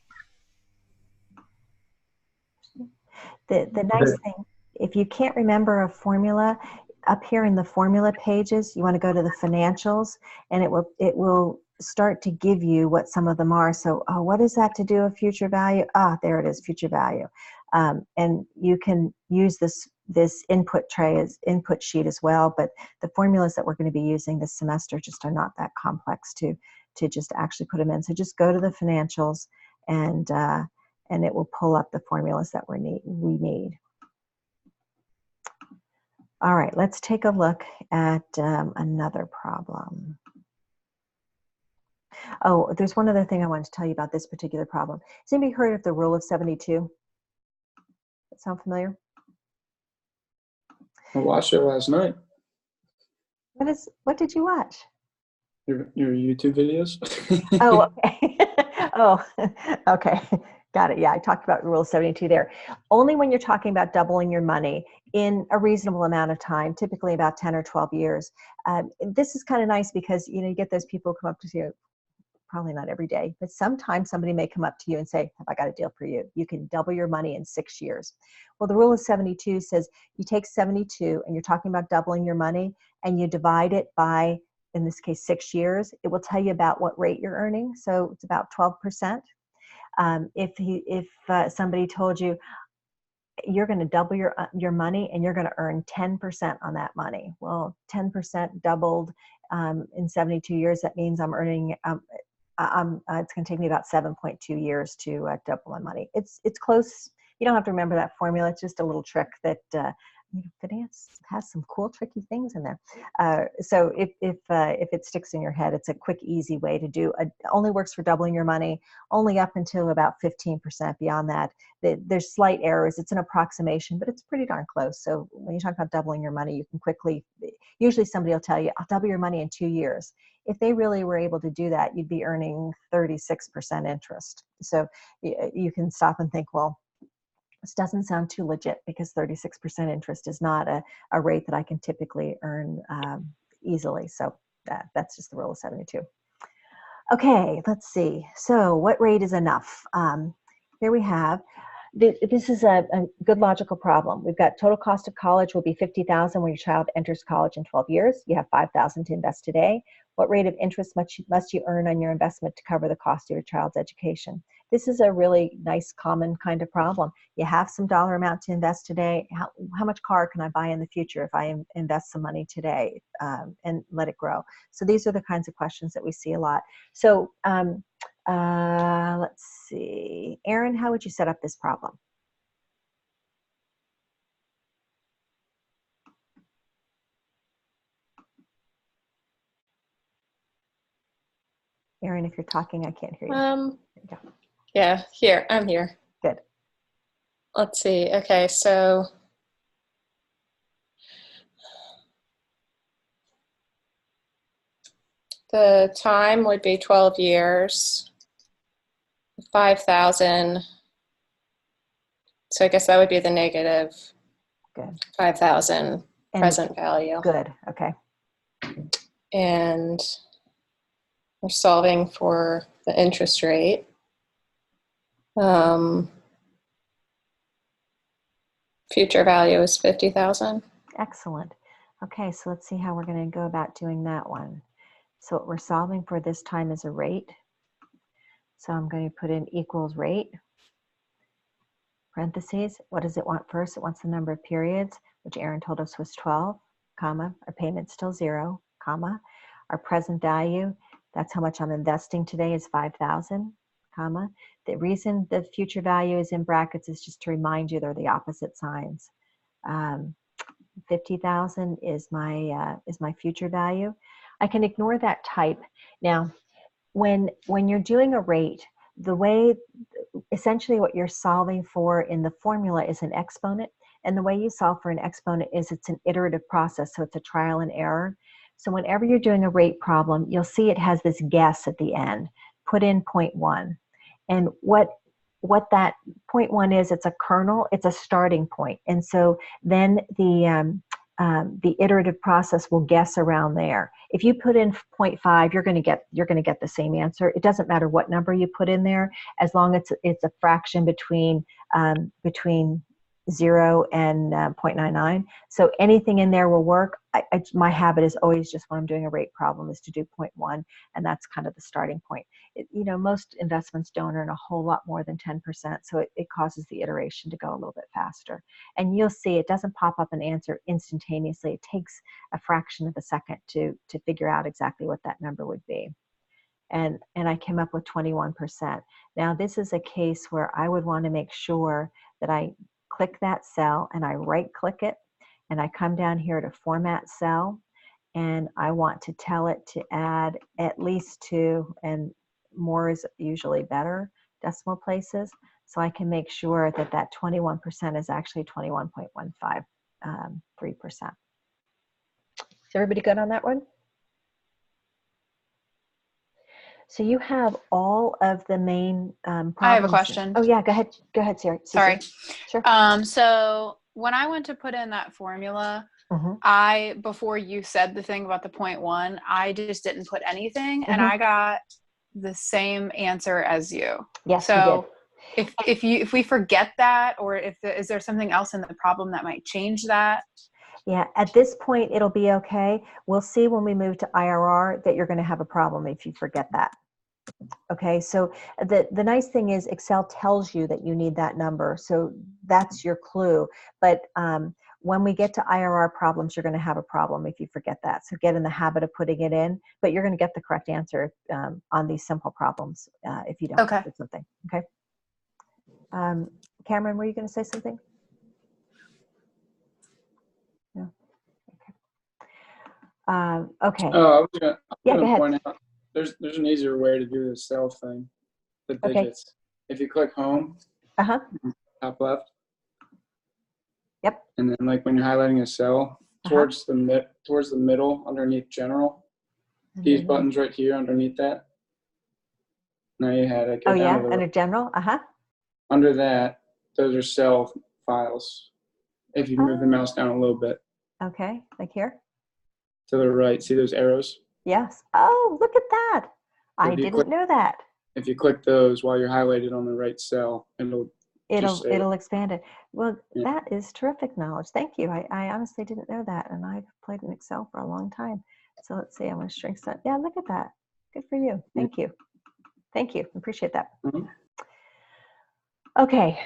The nice thing, if you can't remember a formula, up here in the formula pages, you want to go to the financials, and it will start to give you what some of them are. So, what is that to do with future value? There it is, future value. And you can use this input input sheet as well, but the formulas that we're going to be using this semester just are not that complex to just actually put them in. So just go to the financials, and it will pull up the formulas that we need. All right, let's take a look at another problem. Oh, there's one other thing I wanted to tell you about this particular problem. Has anybody heard of the rule of 72? That sound familiar? I watched it last night. What did you watch? Your YouTube videos. Oh, okay. Oh, okay. Got it. Yeah, I talked about Rule 72 there. Only when you're talking about doubling your money in a reasonable amount of time, typically about 10 or 12 years. This is kind of nice because, you get those people come up to you, probably not every day, but sometimes somebody may come up to you and say, have I got a deal for you? You can double your money in 6 years. Well, the Rule of 72 says you take 72 and you're talking about doubling your money, and you divide it by, in this case, 6 years. It will tell you about what rate you're earning. So it's about 12%. If somebody told you you're going to double your money and you're going to earn 10% on that money, well, 10% doubled in 72 years, that means I'm earning. It's going to take me about 7.2 years to double my money. It's close. You don't have to remember that formula. It's just a little trick that finance has some cool, tricky things in there. So if it sticks in your head, it's a quick, easy way to do. It only works for doubling your money, only up until about 15%. Beyond that, there's slight errors. It's an approximation, but it's pretty darn close. So when you talk about doubling your money, you can quickly. Usually, somebody will tell you, "I'll double your money in 2 years." If they really were able to do that, you'd be earning 36% interest. So you can stop and think, well, this doesn't sound too legit, because 36% interest is not a rate that I can typically earn easily. So that's just the Rule of 72. Okay, let's see. So what rate is enough? Here we have, this is a good logical problem. We've got total cost of college will be $50,000 when your child enters college in 12 years. You have $5,000 to invest today. What rate of interest must you earn on your investment to cover the cost of your child's education? This is a really nice, common kind of problem. You have some dollar amount to invest today. How much car can I buy in the future if I invest some money today and let it grow? So these are the kinds of questions that we see a lot. So Let's see. Aaron, how would you set up this problem? Aaron, if you're talking, I can't hear you. There you go. Yeah, I'm here. Good. Let's see. Okay, so the time would be 12 years, 5,000. So I guess that would be the negative Good. 5,000 And present value. good. Okay. And we're solving for the interest rate. Future value is 50,000. Excellent. Okay, so let's see how we're going to go about doing that one. So what we're solving for this time is a rate. So I'm going to put in equals rate, parentheses. What does it want first? It wants the number of periods, which Aaron told us was 12, comma, our payment's still 0, comma. Our present value, that's how much I'm investing today, is 5,000, comma. The reason the future value is in brackets is just to remind you they're the opposite signs. 50,000 is my future value. I can ignore that type. Now, when you're doing a rate, the way, essentially what you're solving for in the formula is an exponent. And the way you solve for an exponent is it's an iterative process, so it's a trial and error. So whenever you're doing a rate problem, you'll see it has this guess at the end. Put in 0.1. And what that 0.1 is, it's a kernel, it's a starting point. And so then the iterative process will guess around there. If you put in 0.5, you're going to get the same answer. It doesn't matter what number you put in there, as long as it's a fraction between 0 and 0.99. So anything in there will work. My habit is always, just when I'm doing a rate problem, is to do 0.1, and that's kind of the starting point. Most investments don't earn a whole lot more than 10%, so it causes the iteration to go a little bit faster. And you'll see it doesn't pop up an answer instantaneously. It takes a fraction of a second to figure out exactly what that number would be. And I came up with 21%. Now this is a case where I would want to make sure that I click that cell and I right click it, and I come down here to format cell, and I want to tell it to add at least 2, and more is usually better, decimal places, so I can make sure that that 21% is actually 21.15, 3%. Is everybody good on that one? So you have all of the main problems. I have a question. Oh yeah, go ahead, Sarah. Sorry. Sure. So when I went to put in that formula, before you said the thing about the 0.1, I just didn't put anything, and I got the same answer as you. Yes, so you did. If we forget that, or is there something else in the problem that might change that? Yeah, at this point, it'll be okay. We'll see when we move to IRR that you're going to have a problem if you forget that. Okay, so the nice thing is Excel tells you that you need that number, so that's your clue. But when we get to IRR problems, you're going to have a problem if you forget that. So get in the habit of putting it in, but you're going to get the correct answer on these simple problems if you don't do something. Okay. Cameron, were you going to say something? No. Okay. Oh, I was gonna go ahead. point out, there's an easier way to do the cell thing, the digits. If you click home, top left. Yep. And then, like, when you're highlighting a cell, towards the middle, underneath general, these buttons right here underneath that. Now you had it. Oh yeah, under general. Under that, those are cell files. If you move the mouse down a little bit. Okay, like here. To the right, see those arrows? Yes. Oh, look at that. I didn't know that. If you click those while you're highlighted on the right cell, it'll expand it. Well, that is terrific knowledge. Thank you. I honestly didn't know that, and I've played in Excel for a long time. So let's see. I'm going to shrink that. Yeah, look at that. Good for you. Thank you. Thank you. Appreciate that. Okay.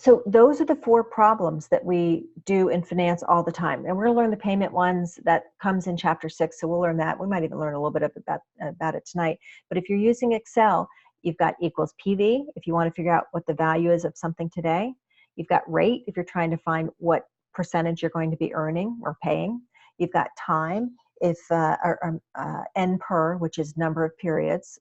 So those are the 4 problems that we do in finance all the time. And we're going to learn the payment ones that comes in chapter 6. So we'll learn that. We might even learn a little bit about it tonight. But if you're using Excel, you've got equals PV if you want to figure out what the value is of something today. You've got rate if you're trying to find what percentage you're going to be earning or paying. You've got time if N per, which is number of periods,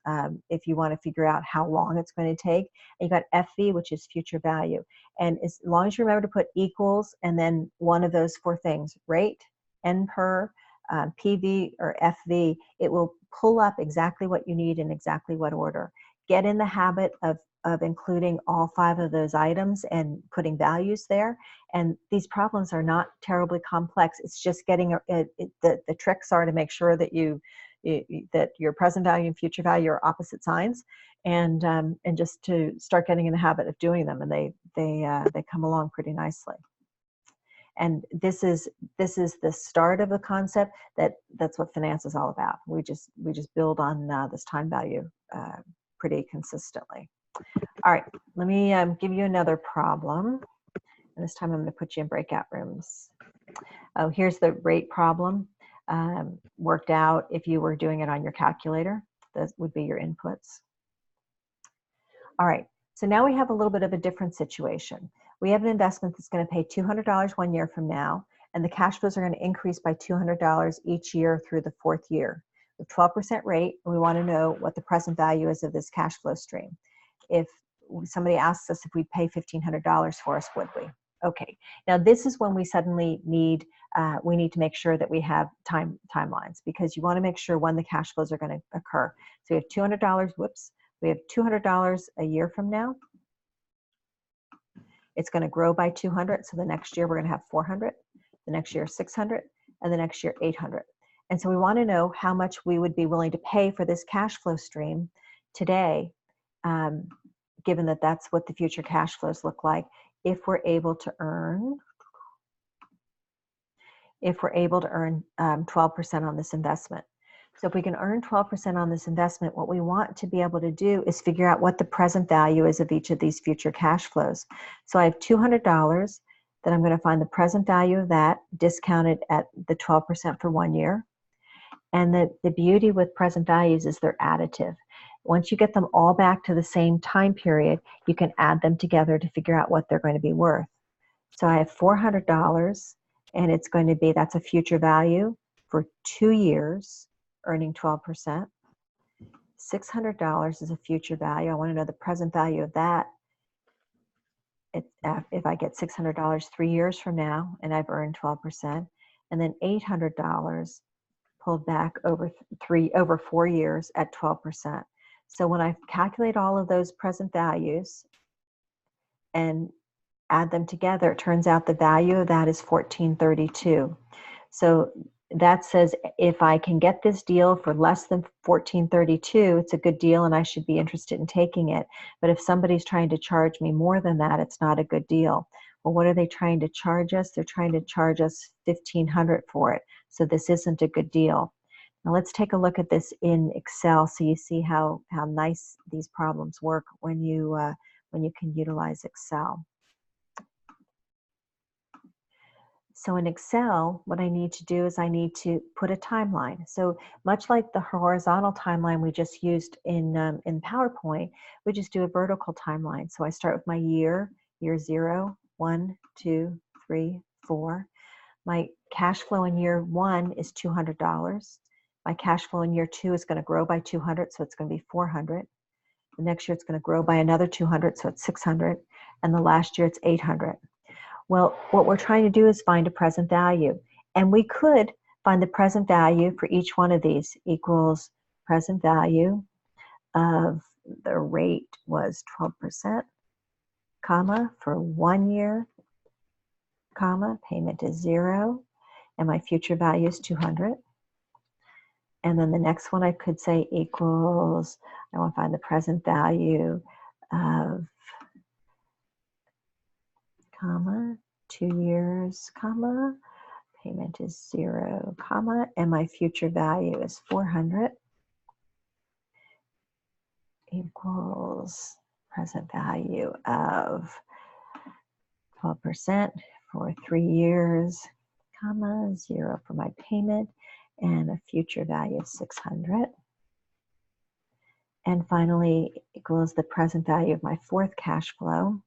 if you want to figure out how long it's going to take. And you've got FV, which is future value. And as long as you remember to put equals and then one of those 4 things, rate, N per, PV, or FV, it will pull up exactly what you need in exactly what order. Get in the habit of including all 5 of those items and putting values there. And these problems are not terribly complex. It's just getting the tricks are to make sure that that your present value and future value are opposite signs, and just to start getting in the habit of doing them, and they come along pretty nicely. And this is the start of the concept that's what finance is all about. We just build on this time value pretty consistently. All right, let me give you another problem. And this time I'm going to put you in breakout rooms. Oh, here's the rate problem. Worked out if you were doing it on your calculator. Those would be your inputs. All right, so now we have a little bit of a different situation. We have an investment that's going to pay $200 1 year from now, and the cash flows are going to increase by $200 each year through the 4th year. With 12% rate, we want to know what the present value is of this cash flow stream. If somebody asks us if we'd pay $1,500 for us, would we? Okay, now this is when we suddenly need, we need to make sure that we have timelines, because you want to make sure when the cash flows are going to occur. So we have $200, whoops, we have $200 a year from now. It's going to grow by 200, so the next year we're going to have 400, the next year 600, and the next year 800. And so we want to know how much we would be willing to pay for this cash flow stream today, given that that's what the future cash flows look like, if we're able to earn 12% on this investment. So if we can earn 12% on this investment, what we want to be able to do is figure out what the present value is of each of these future cash flows. So I have $200 that I'm going to find the present value of that, discounted at the 12% for 1 year. And the beauty with present values is they're additive. Once you get them all back to the same time period, you can add them together to figure out what they're going to be worth. So I have $400, and it's going to be, that's a future value for 2 years, earning 12%. $600 is a future value. I want to know the present value of that. If I get $600 3 years from now, and I've earned 12%, and then $800 pulled back over 4 years at 12%. So when I calculate all of those present values and add them together, it turns out the value of that is $1432. So that says if I can get this deal for less than $1432, it's a good deal and I should be interested in taking it. But if somebody's trying to charge me more than that, it's not a good deal. Well, what are they trying to charge us? They're trying to charge us $1,500 for it. So this isn't a good deal. Now let's take a look at this in Excel so you see how nice these problems work when you can utilize Excel. So in Excel, what I need to do is I need to put a timeline. So much like the horizontal timeline we just used in PowerPoint, we just do a vertical timeline. So I start with my year 0, 1, 2, 3, 4. My cash flow in year 1 is $200. My cash flow in year 2 is going to grow by 200, so it's going to be 400. The next year it's going to grow by another 200, so it's 600. And the last year it's 800. Well, what we're trying to do is find a present value. And we could find the present value for each one of these equals present value of the rate was 12%, comma, for 1 year, comma, payment is 0, and my future value is 200. And then the next one I could say equals, I want to find the present value of, comma, 2 years, comma, payment is 0, comma, and my future value is 400 equals present value of 12% for 3 years, comma, 0 for my payment, and a future value of 600. And finally, equals the present value of my fourth cash flow.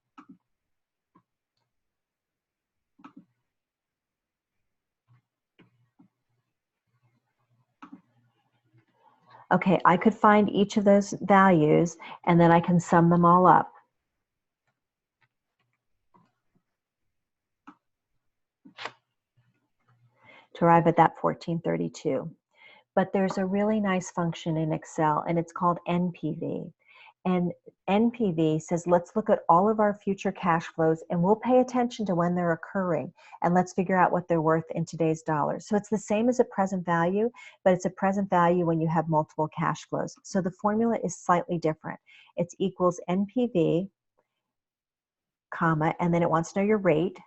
Okay, I could find each of those values, and then I can sum them all up. To arrive at that 1432. But there's a really nice function in Excel, and it's called NPV. And NPV says, let's look at all of our future cash flows, and we'll pay attention to when they're occurring, and let's figure out what they're worth in today's dollars. So it's the same as a present value, but it's a present value when you have multiple cash flows. So the formula is slightly different. It's equals NPV, comma, and then it wants to know your rate,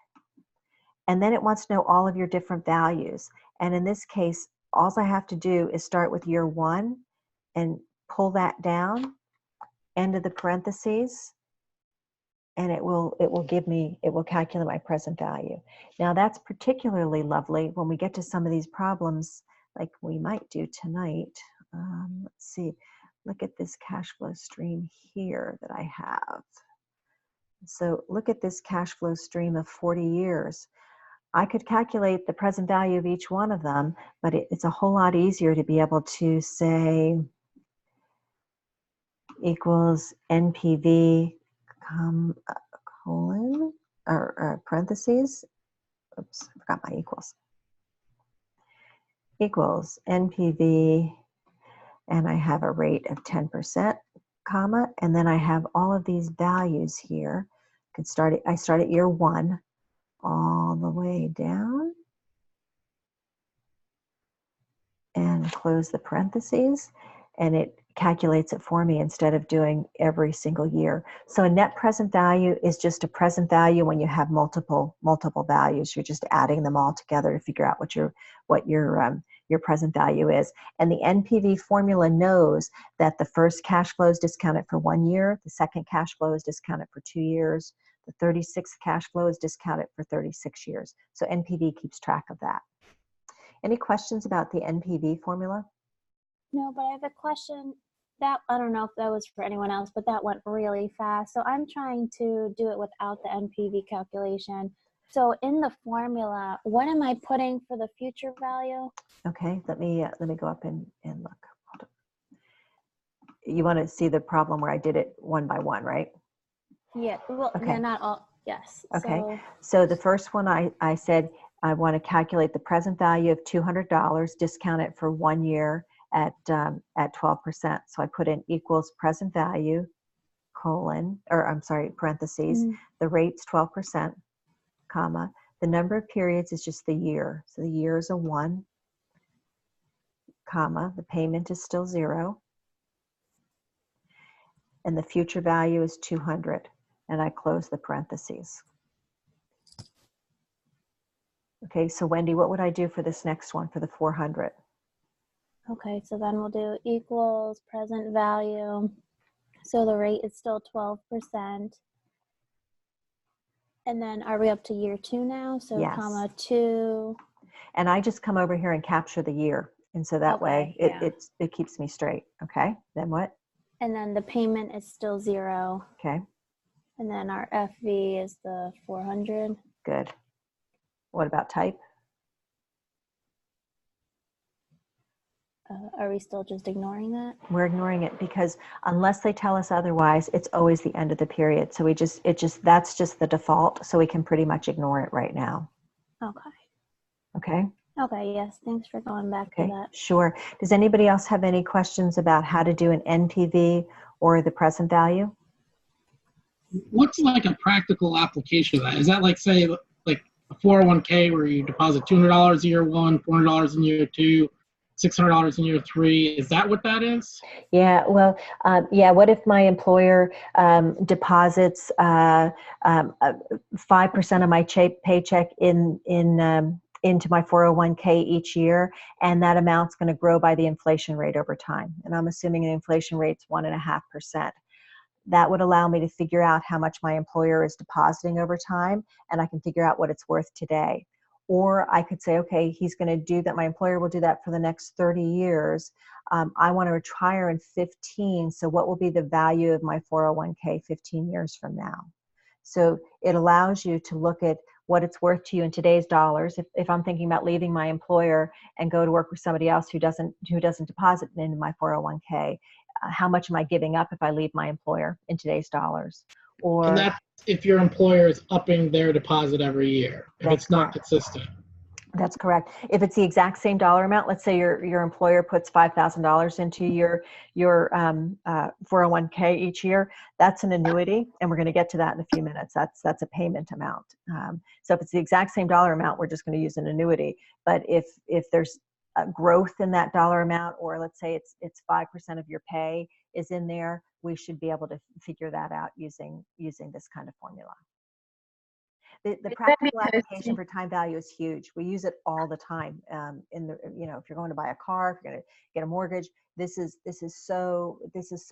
and then it wants to know all of your different values. And in this case, all I have to do is start with year 1 and pull that down, end of the parentheses, and it will calculate my present value. Now that's particularly lovely when we get to some of these problems like we might do tonight. Let's see, look at this cash flow stream here that I have. So look at this cash flow stream of 40 years. I could calculate the present value of each one of them, but it's a whole lot easier to be able to say equals NPV, colon, or parentheses. Oops, I forgot my equals. Equals NPV, and I have a rate of 10%, comma, and then I have all of these values here. I start at year 1. All the way down and close the parentheses, and it calculates it for me instead of doing every single year. So a net present value is just a present value when you have multiple values. You're just adding them all together to figure out what your present value is. And the NPV formula knows that the first cash flow is discounted for 1 year, the second cash flow is discounted for 2 years, the 36th cash flow is discounted for 36 years. So NPV keeps track of that. Any questions about the NPV formula? No, but I have a question that, I don't know if that was for anyone else, but that went really fast. So I'm trying to do it without the NPV calculation. So in the formula, what am I putting for the future value? Okay, let me go up and look. Hold on. You want to see the problem where I did it one by one, right? Yeah, well, Okay. yeah, not all, yes. Okay, so the first one I said I want to calculate the present value of $200, discount it for 1 year at 12%. So I put in equals present value, parentheses, the rate's 12%, comma, the number of periods is just the year. So the year is a 1, comma, the payment is still 0, and the future value is 200. And I close the parentheses. Okay, so Wendy, what would I do for this next one, for the 400? Okay, so then we'll do equals present value. So the rate is still 12%. And then are we up to year 2 now? So Yes. comma 2. And I just come over here and capture the year. And so that way it keeps me straight. Okay, then what? And then the payment is still 0. Okay. And then our FV is the 400. Good. What about type? Are we still just ignoring that? We're ignoring it because unless they tell us otherwise, it's always the end of the period. So that's just the default. So we can pretty much ignore it right now. Okay. Okay. Okay, yes. Thanks for going back to that. Sure. Does anybody else have any questions about how to do an NPV or the present value? What's like a practical application of that? Is that like, say, like a 401k where you deposit $200 in year 1, $400 in year 2, $600 in year 3? Is that what that is? Yeah, well, what if my employer deposits 5% of my paycheck into my 401k each year, and that amount's going to grow by the inflation rate over time. And I'm assuming the inflation rate's 1.5%. that would allow me to figure out how much my employer is depositing over time, and I can figure out what it's worth today. Or I could say, okay, he's going to do that. My employer will do that for the next 30 years. I want to retire in 15. So what will be the value of my 401k 15 years from now? So it allows you to look at what it's worth to you in today's dollars. If I'm thinking about leaving my employer and go to work with somebody else who doesn't deposit into my 401k, how much am I giving up if I leave my employer in today's dollars? Or And that's if your employer is upping their deposit every year, if it's not consistent. That's correct. If it's the exact same dollar amount, let's say your employer puts $5,000 into your 401k each year, that's an annuity, and we're going to get to that in a few minutes. That's a payment amount. So if it's the exact same dollar amount, we're just going to use an annuity. But if there's growth in that dollar amount, or let's say it's 5% of your pay is in there, we should be able to figure that out using this kind of formula. The practical application for time value is huge. We use it all the time. If you're going to buy a car, if you're going to get a mortgage, this is so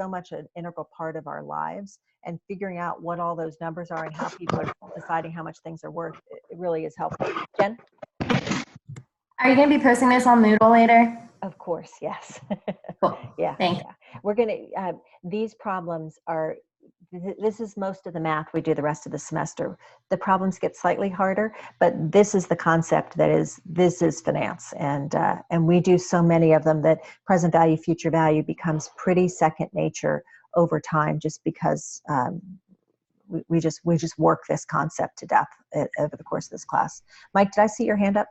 much an integral part of our lives. And figuring out what all those numbers are and how people are deciding how much things are worth, it really is helpful. Jen? Are you going to be posting this on Moodle later? Of course, yes. Cool. Yeah. Thanks. Yeah. We're going to. These problems are. This is most of the math we do the rest of the semester. The problems get slightly harder, but this is the concept this is finance, and we do so many of them that present value, future value becomes pretty second nature over time, just because we just work this concept to death over the course of this class. Mike, did I see your hand up?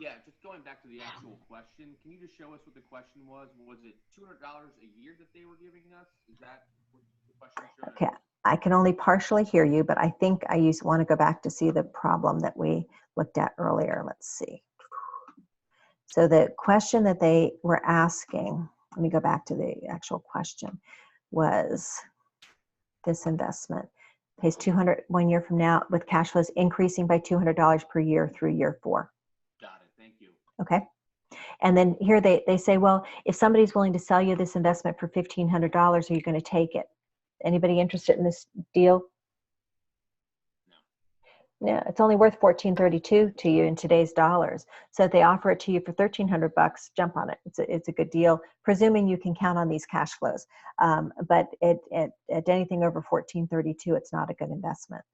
Yeah, just going back to the actual question, can you just show us what the question was? Was it $200 a year that they were giving us? Is that what the question showed? Okay, I can only partially hear you, but I think I want to go back to see the problem that we looked at earlier. Let's see. So the question that they were asking, let me go back to the actual question, was this investment pays $200 1 year from now with cash flows increasing by $200 per year through year 4. Got it. Thank you. Okay. And then here they say, well, if somebody's willing to sell you this investment for $1,500, are you going to take it? Anybody interested in this deal? No. Yeah, it's only worth $1,432 to you in today's dollars. So if they offer it to you for $1,300, jump on it. It's a good deal, presuming you can count on these cash flows. But at anything over $1,432, it's not a good investment.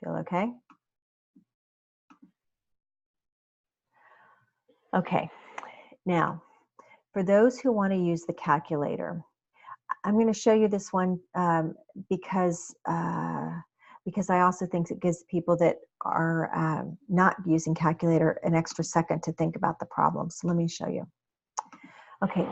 Feel okay? Okay. Now, for those who want to use the calculator, I'm going to show you this one because I also think it gives people that are not using calculator an extra second to think about the problem. So let me show you. Okay,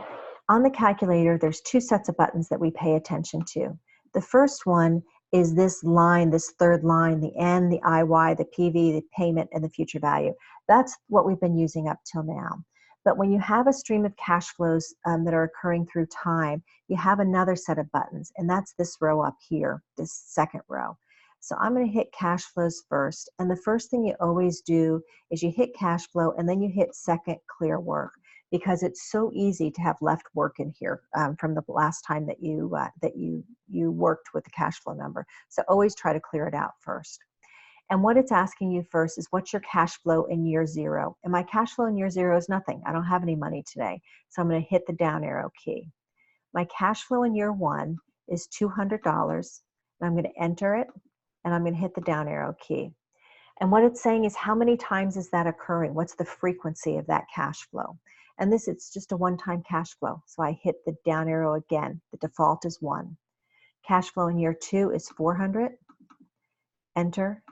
on the calculator, there's 2 sets of buttons that we pay attention to. The first one is this line, this third line, the N, the IY, the PV, the payment, and the future value. That's what we've been using up till now. But when you have a stream of cash flows that are occurring through time, you have another set of buttons, and that's this row up here, this second row. So I'm going to hit cash flows first, and the first thing you always do is you hit cash flow, and then you hit second clear work, because it's so easy to have left work in here from the last time that you worked with the cash flow number. So always try to clear it out first. And what it's asking you first is, what's your cash flow in year 0? And my cash flow in year 0 is nothing. I don't have any money today. So I'm going to hit the down arrow key. My cash flow in year 1 is $200. And I'm going to enter it, and I'm going to hit the down arrow key. And what it's saying is, how many times is that occurring? What's the frequency of that cash flow? And it's just a one-time cash flow. So I hit the down arrow again. The default is 1. Cash flow in year 2 is 400. Enter.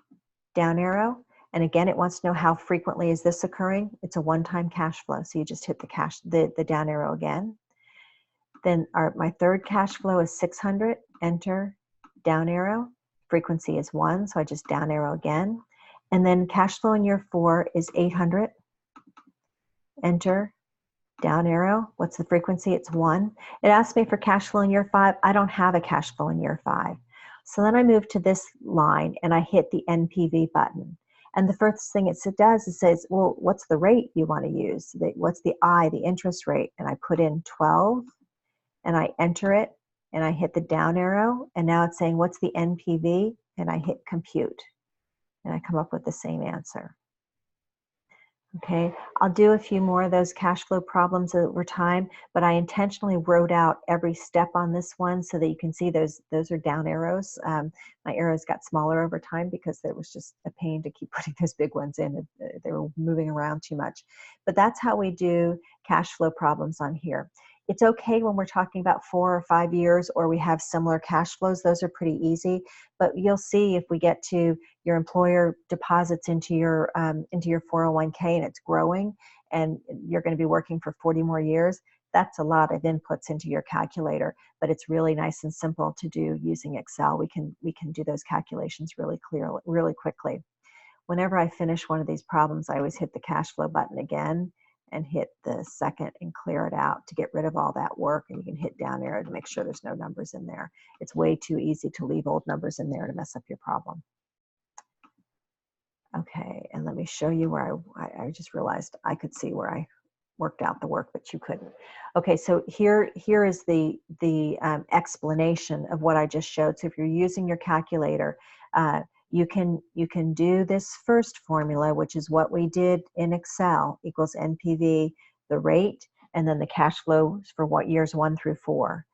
Down arrow, and again it wants to know how frequently is this occurring. It's a one-time cash flow, so you just hit the down arrow again. Then my third cash flow is 600. Enter, down arrow. Frequency is 1, so I just down arrow again. And then cash flow in year 4 is 800. Enter, down arrow. What's the frequency? It's 1. It asks me for cash flow in year 5. I don't have a cash flow in year 5. So then I move to this line and I hit the NPV button. And the first thing it does is says, well, what's the rate you want to use? What's the I, the interest rate? And I put in 12, and I enter it, and I hit the down arrow, and now it's saying, what's the NPV? And I hit compute, and I come up with the same answer. Okay, I'll do a few more of those cash flow problems over time, but I intentionally wrote out every step on this one so that you can see those are down arrows. My arrows got smaller over time because it was just a pain to keep putting those big ones in. They were moving around too much. But that's how we do cash flow problems on here. It's okay when we're talking about 4 or 5 years or we have similar cash flows. Those are pretty easy. But you'll see if we get to your employer deposits into your 401k and it's growing and you're going to be working for 40 more years, that's a lot of inputs into your calculator. But it's really nice and simple to do using Excel. We can do those calculations really clearly, really quickly. Whenever I finish one of these problems, I always hit the cash flow button again and hit the second and clear it out to get rid of all that work. And you can hit down arrow to make sure there's no numbers in there. It's way too easy to leave old numbers in there to mess up your problem. Okay, and let me show you where I just realized I could see where I worked out the work, but you couldn't. Okay, so here is the explanation of what I just showed. So if you're using your calculator, you can do this first formula, which is what we did in Excel, equals NPV, the rate, and then the cash flow for what years 1 through 4.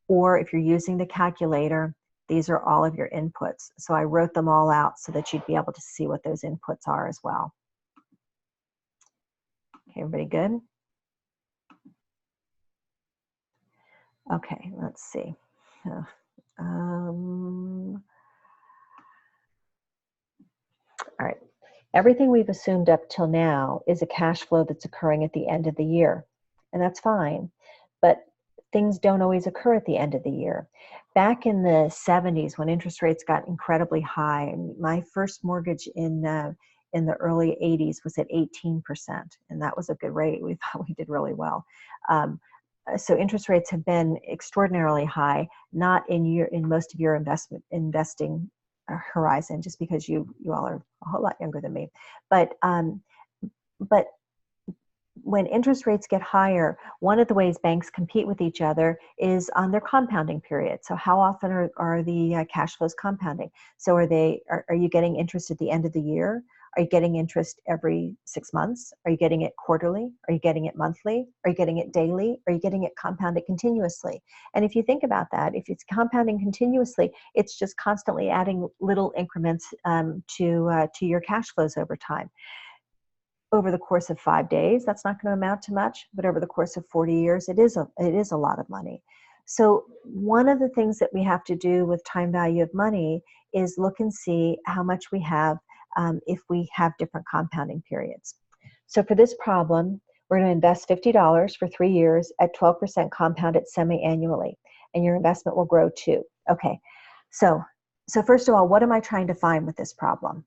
Or if you're using the calculator, these are all of your inputs. So I wrote them all out so that you'd be able to see what those inputs are as well. Okay, everybody good? Okay, let's see. All right, everything we've assumed up till now is a cash flow that's occurring at the end of the year, and that's fine, but things don't always occur at the end of the year. Back in the 70s, when interest rates got incredibly high, my first mortgage in the early 80s was at 18%, and that was a good rate. We thought we did really well. So interest rates have been extraordinarily high, not in most of your investing horizon, just because you all are a whole lot younger than me. But when interest rates get higher, one of the ways banks compete with each other is on their compounding period. So how often are the cash flows compounding? So are you getting interest at the end of the year? Are you getting interest every 6 months? Are you getting it quarterly? Are you getting it monthly? Are you getting it daily? Are you getting it compounded continuously? And if you think about that, if it's compounding continuously, it's just constantly adding little increments to your cash flows over time. Over the course of 5 days, that's not going to amount to much, but over the course of 40 years, it is a lot of money. So one of the things that we have to do with time value of money is look and see how much we have if we have different compounding periods. So for this problem, we're going to invest $50 for 3 years at 12% compounded semi-annually, and your investment will grow too. Okay, so first of all, what am I trying to find with this problem?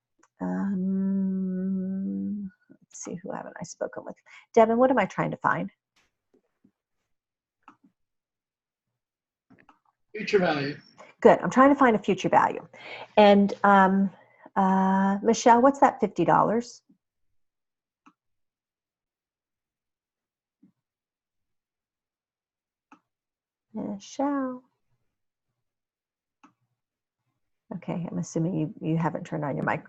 Let's see, who haven't I spoken with? Devin, what am I trying to find? Future value. Good, I'm trying to find a future value. And Michelle, what's that $50? Michelle. Okay, I'm assuming you haven't turned on your mic.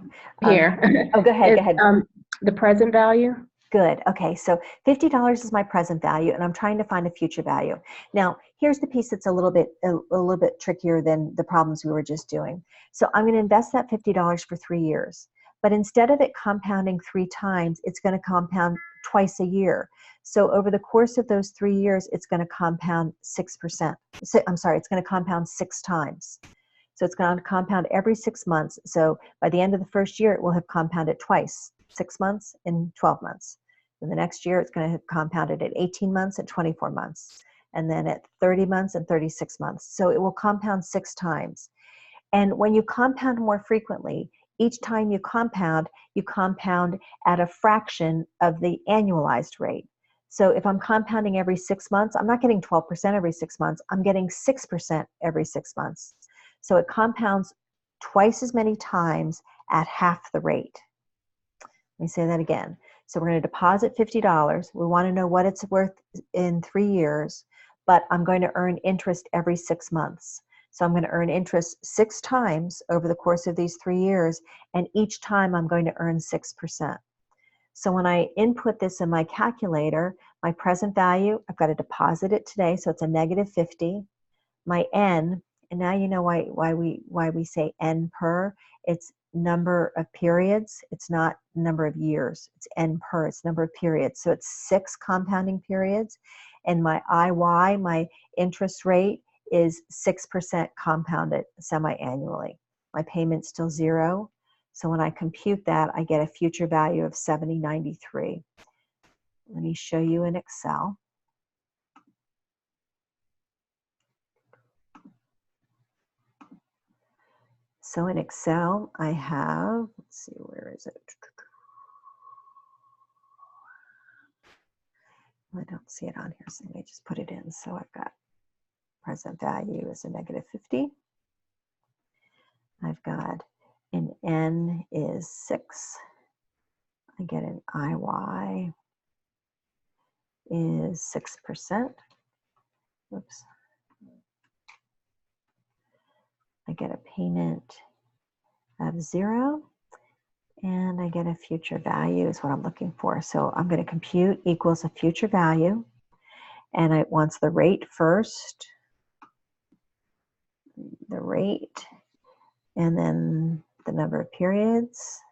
Here. Oh, go ahead, go ahead. The present value. Good. Okay, so $50 is my present value, and I'm trying to find a future value. Now, here's the piece that's a little bit trickier than the problems we were just doing. So I'm going to invest that $50 for 3 years, but instead of it compounding 3 times, it's going to compound twice a year. So over the course of those 3 years, it's going to compound 6%. I'm sorry, it's going to compound 6 times. So it's going to compound every 6 months. So by the end of the first year, it will have compounded twice, 6 months and 12 months. And the next year, it's going to have compounded at 18 months and 24 months, and then at 30 months and 36 months. So it will compound 6 times. And when you compound more frequently, each time you compound at a fraction of the annualized rate. So if I'm compounding every 6 months, I'm not getting 12% every 6 months. I'm getting 6% every 6 months. So it compounds twice as many times at half the rate. Let me say that again. So we're going to deposit $50. We want to know what it's worth in 3 years, but I'm going to earn interest every 6 months. So I'm going to earn interest 6 times over the course of these 3 years, and each time I'm going to earn 6%. So when I input this in my calculator, my present value, I've got to deposit it today, so it's a -50. My N, and now you know why we say N per. It's number of periods. It's not number of years. It's N per. It's number of periods. So it's 6 compounding periods. And my IY, my interest rate, is 6% compounded semi-annually. My payment's still 0. So when I compute that, I get a future value of 70.93. Let me show you in Excel. So in Excel, I have, let's see, where is it? I don't see it on here, so let me just put it in. So I've got present value is a -50. I've got an N is 6. I get an IY is 6%. Oops. I get a payment of 0. And I get a future value is what I'm looking for. So I'm going to compute equals a future value. And it wants the rate first, the rate, and then the number of periods,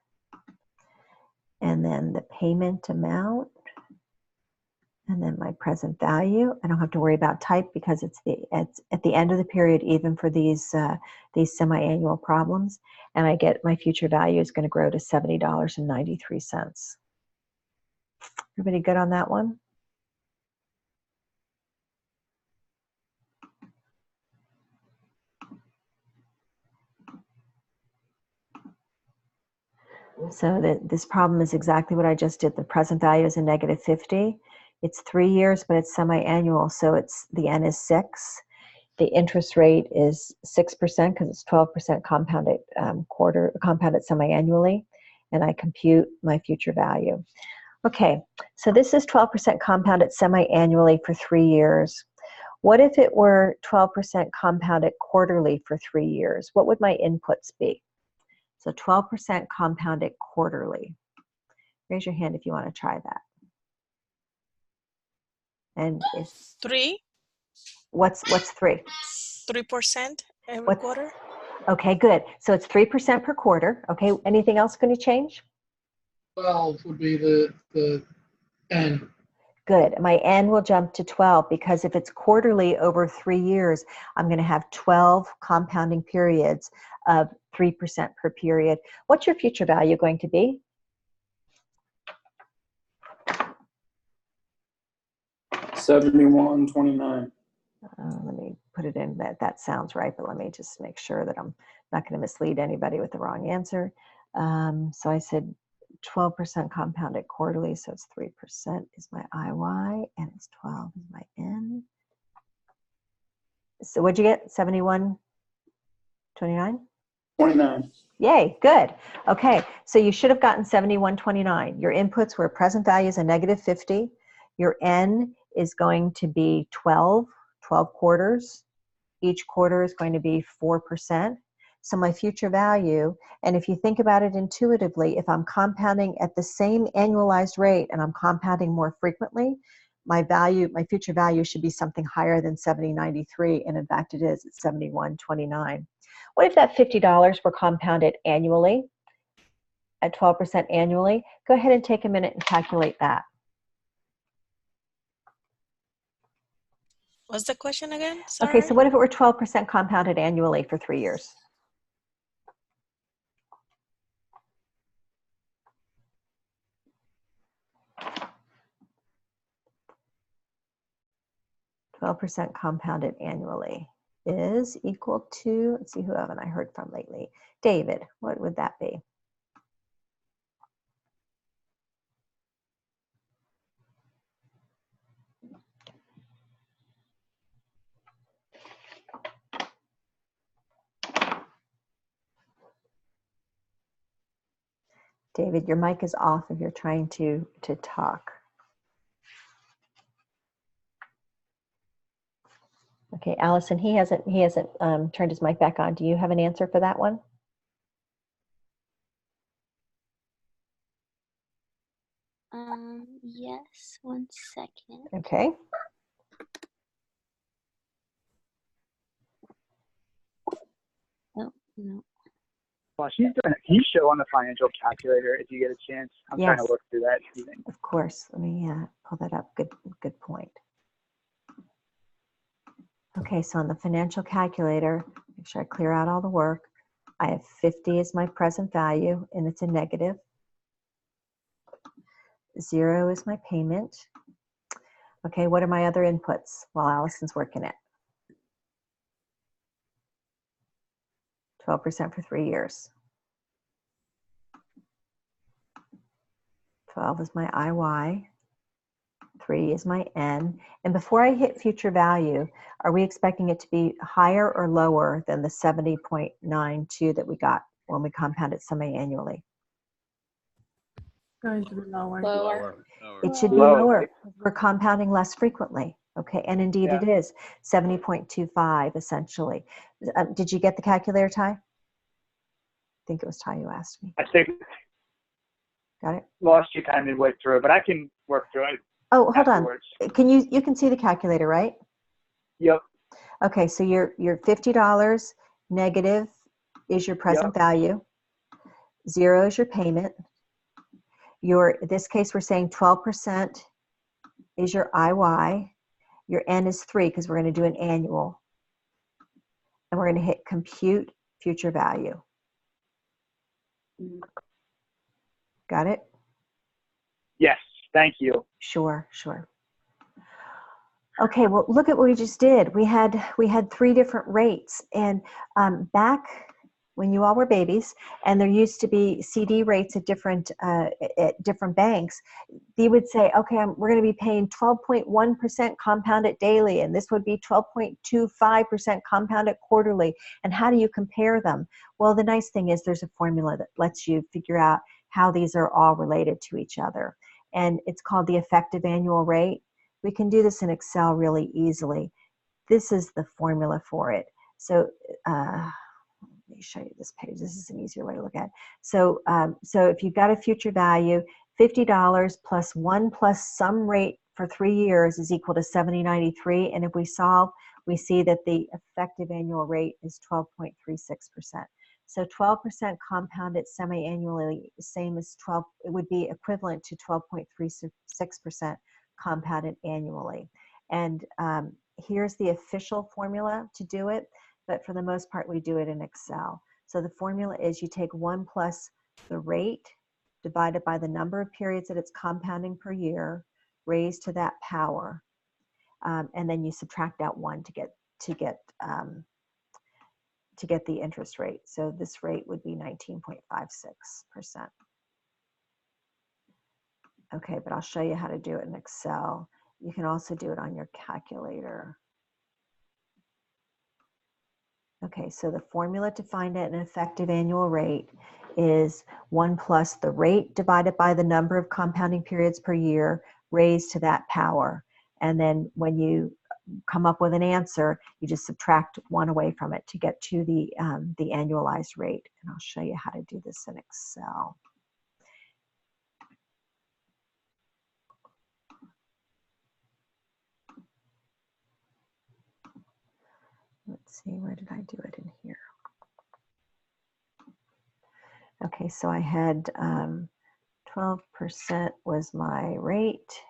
and then the payment amount, and then my present value. I don't have to worry about type because it's at the end of the period, even for these semi-annual problems. And I get my future value is going to grow to $70.93. Everybody good on that one? So this problem is exactly what I just did. The present value is a -50. It's 3 years, but it's semi-annual, so the N is 6. The interest rate is 6% because it's 12% compounded compounded semi-annually, and I compute my future value. Okay, so this is 12% compounded semi-annually for 3 years. What if it were 12% compounded quarterly for 3 years? What would my inputs be? So 12% compounded quarterly. Raise your hand if you want to try that. And it's 3. What's 3? 3% every quarter. Okay, good. So it's 3% per quarter. Okay, anything else going to change? 12 would be the N. Good. My N will jump to 12 because if it's quarterly over 3 years, I'm going to have 12 compounding periods of 3% per period. What's your future value going to be? $71.29. Let me put it in. That sounds right, but let me just make sure that I'm not going to mislead anybody with the wrong answer. So I said 12% compounded quarterly, so it's 3% is my IY, and it's 12 is my N. So what'd you get? 71.29? 29. Yay, good. Okay, so you should have gotten 71.29. Your inputs were present value is a -50. Your N is going to be 12 quarters. Each quarter is going to be 4%. So my future value, and if you think about it intuitively, if I'm compounding at the same annualized rate and I'm compounding more frequently, my future value should be something higher than 70.93, and in fact it is. It's 71.29. What if that $50 were compounded annually at 12% annually? Go ahead and take a minute and calculate that. What's the question again? Sorry. Okay, so what if it were 12% compounded annually for 3 years? %12 compounded annually is equal to, let's see, who haven't I heard from lately? David, what would that be? David, your mic is off if you're trying to talk. Okay, Allison, he hasn't turned his mic back on. Do you have an answer for that one? Yes, 1 second. Okay. Oh, no. While she's doing it, can you show on the financial calculator if you get a chance? I'm trying to Yes. work through that. Evening. Of course. Let me pull that up. Good point. Okay, so on the financial calculator, make sure I clear out all the work. I have 50 as my present value, and it's a negative. 0 is my payment. Okay, what are my other inputs while Allison's working it? 12% for 3 years. 12 is my IY. 3 is my N. And before I hit future value, are we expecting it to be higher or lower than the 70.92 that we got when we compounded semi-annually? Going to be lower. Lower. It should be Lower. lower. We're compounding less frequently. Okay, and indeed it is 70.25 essentially. Did you get the calculator, Ty? I think it was Ty who asked me. I think Got it? lost you kind of midway through, but I can work through it. Oh, hold afterwards. on. Can you can see the calculator, right? Yep. Okay, so your $50 negative is your present value. 0 is your payment. In this case, we're saying 12% is your IY. Your N is 3 because we're going to do an annual. And we're going to hit compute future value. Got it? Yes. Thank you. Sure. Okay, well, look at what we just did. We had 3 different rates, and back when you all were babies, and there used to be CD rates at different banks, they would say, okay, we're going to be paying 12.1% compounded daily, and this would be 12.25% compounded quarterly. And how do you compare them? Well, the nice thing is there's a formula that lets you figure out how these are all related to each other, and it's called the effective annual rate. We can do this in Excel really easily. This is the formula for it. So let me show you this page. This is an easier way to look at it. So, so if you've got a future value, $50 plus 1 plus some rate for 3 years is equal to 70.93. And if we solve, we see that the effective annual rate is 12.36%. So 12% compounded semi-annually, same as 12, it would be equivalent to 12.36% compounded annually. And here's the official formula to do it, but for the most part, we do it in Excel. So the formula is you take 1 plus the rate divided by the number of periods that it's compounding per year, raised to that power, and then you subtract out 1 to get the interest rate. So this rate would be 19.56%. Okay, but I'll show you how to do it in Excel. You can also do it on your calculator. Okay, so the formula to find an effective annual rate is 1 plus the rate divided by the number of compounding periods per year raised to that power. And then when you come up with an answer, you just subtract 1 away from it to get to the annualized rate. And I'll show you how to do this in Excel. Let's see, where did I do it in here? Okay, so I had 12% was my rate,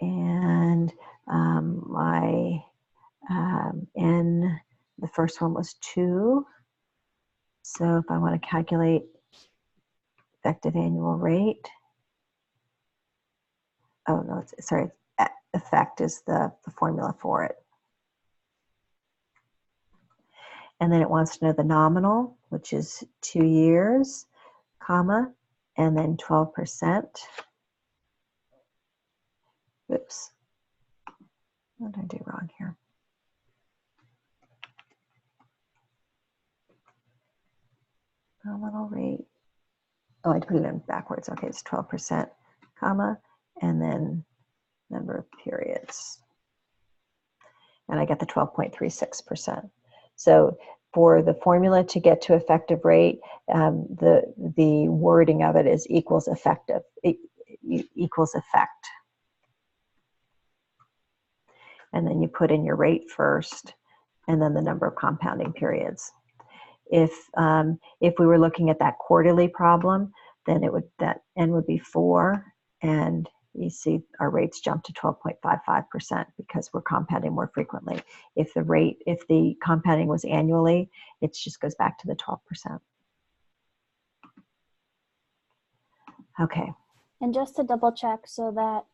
and my N, the first one was 2. So if I want to calculate effective annual rate, oh no, sorry, effect is the formula for it. And then it wants to know the nominal, which is 2 years, comma, and then 12%. Oops. What did I do wrong here? Nominal rate. Oh, I put it in backwards. Okay, it's 12%, comma, and then number of periods. and I get the 12.36%. So for the formula to get to effective rate, the wording of it is equals effective, equals effect. And then you put in your rate first, and then the number of compounding periods. If we were looking at that quarterly problem, then that n would be 4, and you see our rates jump to 12.55% because we're compounding more frequently. If the compounding was annually, it just goes back to the 12%. Okay. And just to double check, so that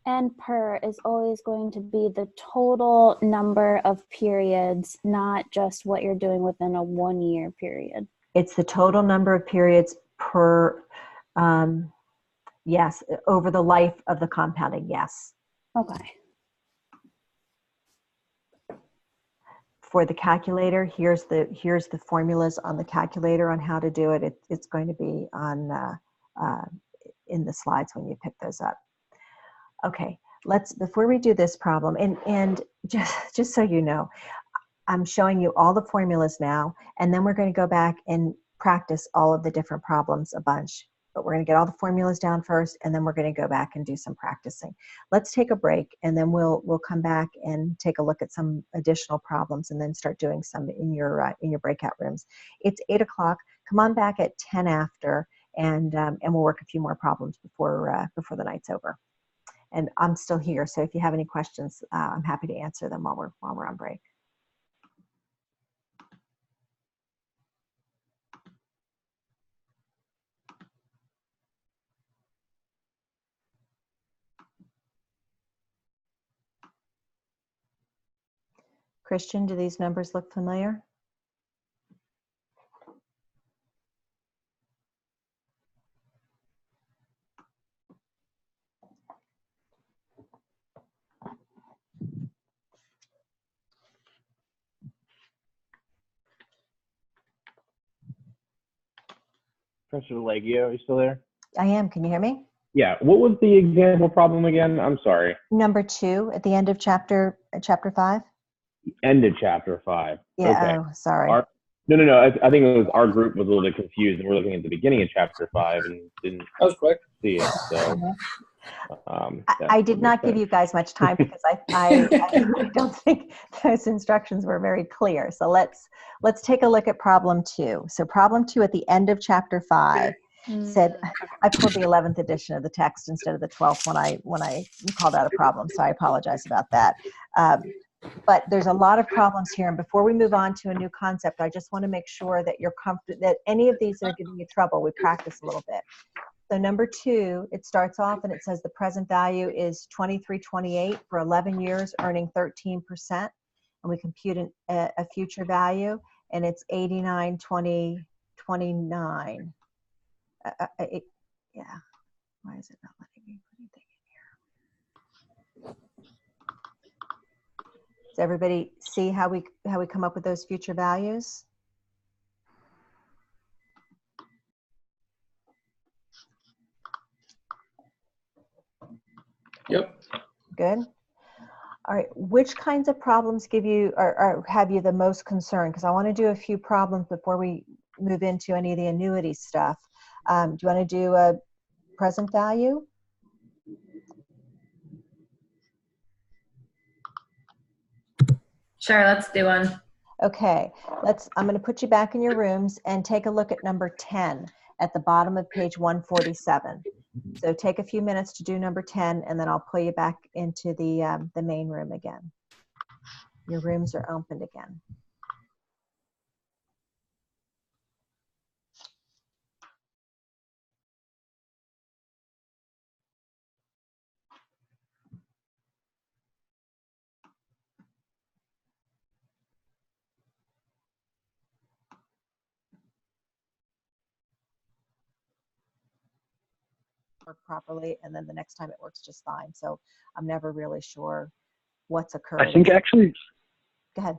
N per is always going to be the total number of periods, not just what you're doing within a 1 year period. It's the total number of periods per, yes, over the life of the compounding, yes. Okay. For the calculator, here's the formulas on the calculator on how to do it. It's going to be on in the slides when you pick those up. Okay, before we do this problem, and just so you know, I'm showing you all the formulas now, and then we're going to go back and practice all of the different problems a bunch. But we're going to get all the formulas down first, and then we're going to go back and do some practicing. Let's take a break, and then we'll come back and take a look at some additional problems, and then start doing some in your breakout rooms. It's 8 o'clock. Come on back at 10 after, and we'll work a few more problems before the night's over. And I'm still here, so if you have any questions, I'm happy to answer them while we're on break. Christian, do these numbers look familiar? Professor Legio, are you still there? I am. Can you hear me? Yeah. What was the example problem again? I'm sorry. Number 2 at the end of chapter 5. End of chapter 5. Yeah. Okay. Oh, sorry. No. I think it was our group was a little bit confused, and we're looking at the beginning of chapter 5 and didn't see it. So I did not give you guys much time because I don't think those instructions were very clear. So let's take a look at problem 2. So problem 2 at the end of chapter 5 said, I pulled the 11th edition of the text instead of the 12th when I called out a problem, so I apologize about that. But there's a lot of problems here, and before we move on to a new concept, I just want to make sure that you're comfortable, that any of these that are giving you trouble, we practice a little bit. So number 2, it starts off and it says the present value is 2328 for 11 years, earning 13%, and we compute a future value, and it's 89,2029. Yeah, why is it not letting me put anything in here? Does everybody see how we come up with those future values? Yep. Good. All right. Which kinds of problems give you or have you the most concern? Because I want to do a few problems before we move into any of the annuity stuff. Do you want to do a present value? Sure, let's do one. Okay. I'm going to put you back in your rooms and take a look at number 10 at the bottom of page 147. So take a few minutes to do number 10, and then I'll pull you back into the main room again. Your rooms are opened again. Work properly, and then the next time it works just fine. So I'm never really sure what's occurring. I think actually, go ahead.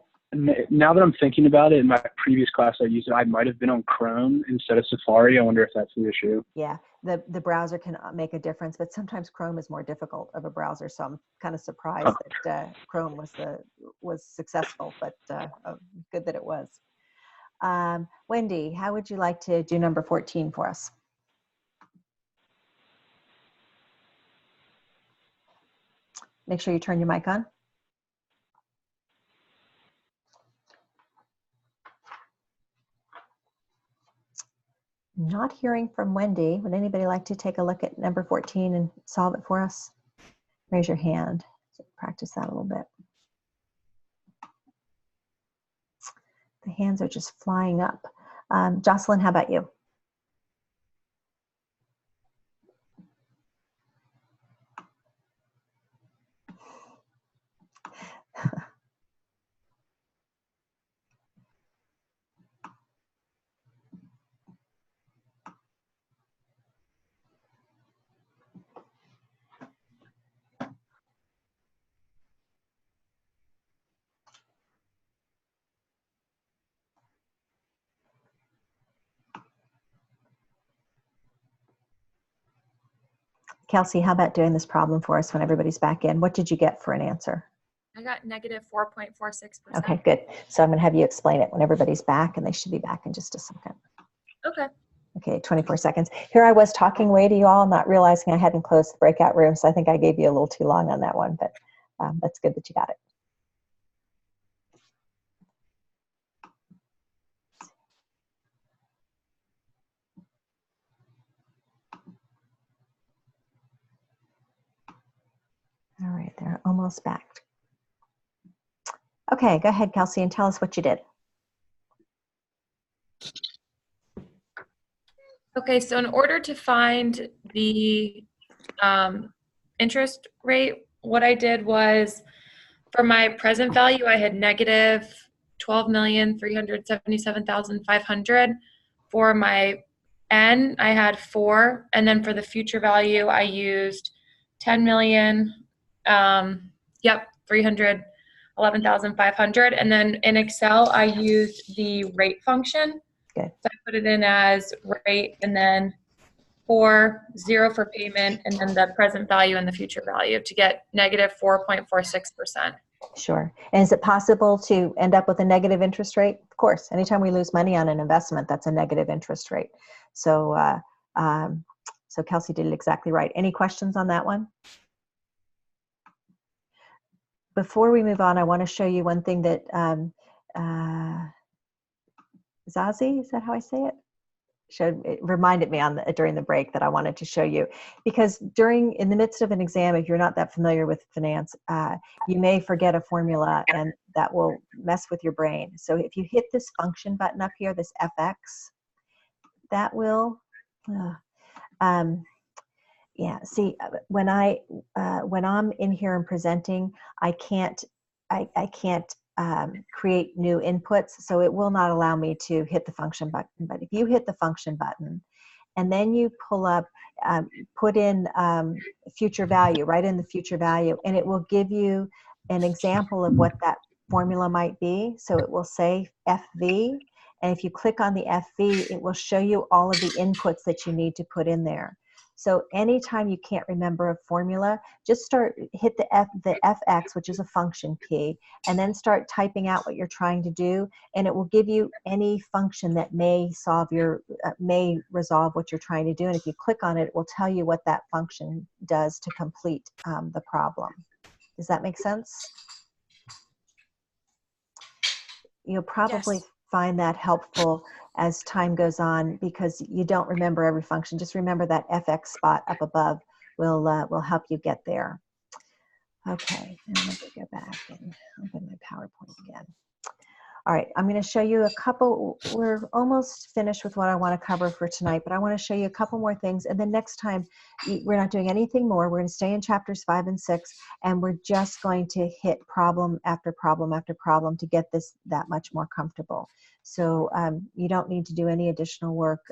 Now that I'm thinking about it, in my previous class I used it, I might have been on Chrome instead of Safari. I wonder if that's the issue. Yeah, the browser can make a difference, but sometimes Chrome is more difficult of a browser. So I'm kind of surprised that Chrome was was successful, but good that it was. Wendy, how would you like to do number 14 for us? Make sure you turn your mic on. Not hearing from Wendy. Would anybody like to take a look at number 14 and solve it for us? Raise your hand. Practice that a little bit. The hands are just flying up. Jocelyn, how about you? Kelsey, how about doing this problem for us when everybody's back in? What did you get for an answer? I got negative 4.46%. Okay, good. So I'm going to have you explain it when everybody's back, and they should be back in just a second. Okay. Okay, 24 seconds. Here I was talking way to you all, not realizing I hadn't closed the breakout room, so I think I gave you a little too long on that one, but that's good that you got it. All right, they're almost back. Okay, go ahead, Kelsey, and tell us what you did. Okay, so in order to find the interest rate, what I did was for my present value, I had negative 12,377,500. For my N, I had 4. And then for the future value, I used 10 million, 311,500. And then in Excel, I used the rate function. Okay. So I put it in as rate and then 4, 0 for payment, and then the present value and the future value to get negative 4.46%. Sure. And is it possible to end up with a negative interest rate? Of course. Anytime we lose money on an investment, that's a negative interest rate. So, so Kelsey did it exactly right. Any questions on that one? Before we move on, I want to show you one thing that Zazie, is that how I say it? It reminded me during the break that I wanted to show you, because in the midst of an exam, if you're not that familiar with finance, you may forget a formula and that will mess with your brain. So if you hit this function button up here, this FX, that will, yeah, see, when I'm in here and presenting, I can't create new inputs, so it will not allow me to hit the function button. But if you hit the function button and then you pull up, put in future value, write in the future value, and it will give you an example of what that formula might be. So it will say FV, and if you click on the FV, it will show you all of the inputs that you need to put in there. So anytime you can't remember a formula, just hit the FX, which is a function key, and then start typing out what you're trying to do, and it will give you any function that may resolve what you're trying to do. And if you click on it, it will tell you what that function does to complete the problem. Does that make sense? You'll probably find that helpful as time goes on, because you don't remember every function. Just remember that FX spot up above will help you get there. Okay, and let me go back and open my PowerPoint again. All right, I'm going to show you a couple. We're almost finished with what I want to cover for tonight, but I want to show you a couple more things. And then next time, we're not doing anything more. We're going to stay in chapters 5 and 6, and we're just going to hit problem after problem after problem to get this that much more comfortable. So you don't need to do any additional work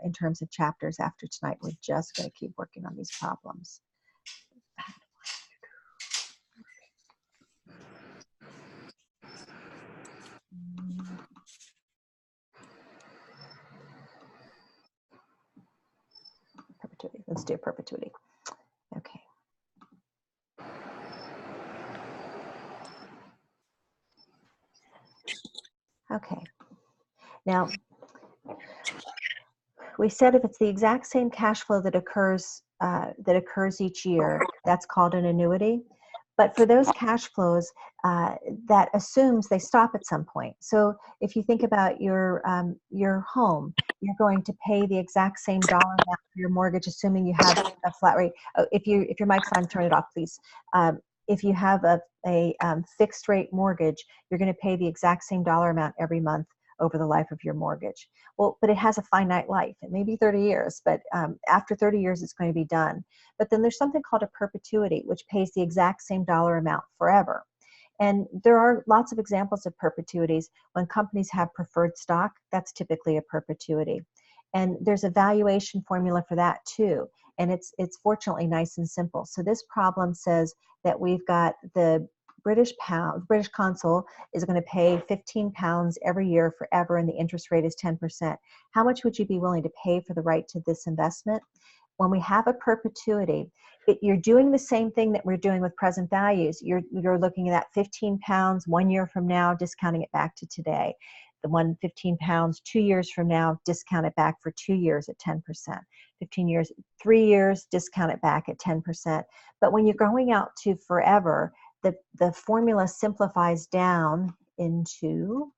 in terms of chapters after tonight. We're just going to keep working on these problems. Perpetuity. Let's do perpetuity. Okay. Okay. Now, we said if it's the exact same cash flow that occurs each year, that's called an annuity. But for those cash flows, that assumes they stop at some point. So if you think about your home, you're going to pay the exact same dollar amount for your mortgage, assuming you have a flat rate. Oh, if your mic's on, turn it off, please. If you have a fixed rate mortgage, you're going to pay the exact same dollar amount every month over the life of your mortgage. Well, but it has a finite life. It may be 30 years, but after 30 years, it's going to be done. But then there's something called a perpetuity, which pays the exact same dollar amount forever. And there are lots of examples of perpetuities. When companies have preferred stock, that's typically a perpetuity. And there's a valuation formula for that too. And it's fortunately nice and simple. So this problem says that we've got the British consul is going to pay £15 every year forever, and the interest rate is 10%. How much would you be willing to pay for the right to this investment? When we have a perpetuity, you're doing the same thing that we're doing with present values. You're looking at that £15 1 year from now, discounting it back to today. The £15 2 years from now, discount it back for 2 years at 10%. 15 years, 3 years, discount it back at 10%. But when you're going out to forever, the formula simplifies down into,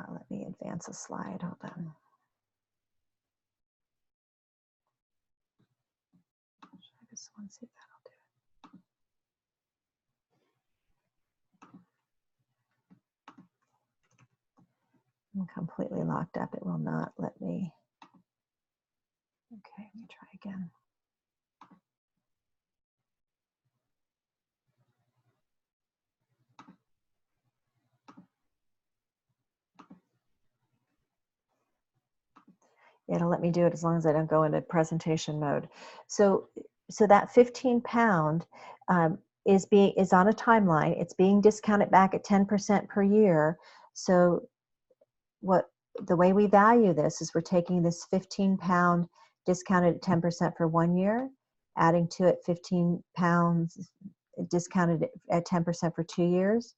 let me advance a slide, hold on. Try this one, see if that'll do it. I'm completely locked up. It will not let me. Okay, let me try again. It'll let me do it as long as I don't go into presentation mode. So that £15 is on a timeline. It's being discounted back at 10% per year. So the way we value this is we're taking this £15 discounted at 10% for 1 year, adding to it £15 discounted at 10% for 2 years,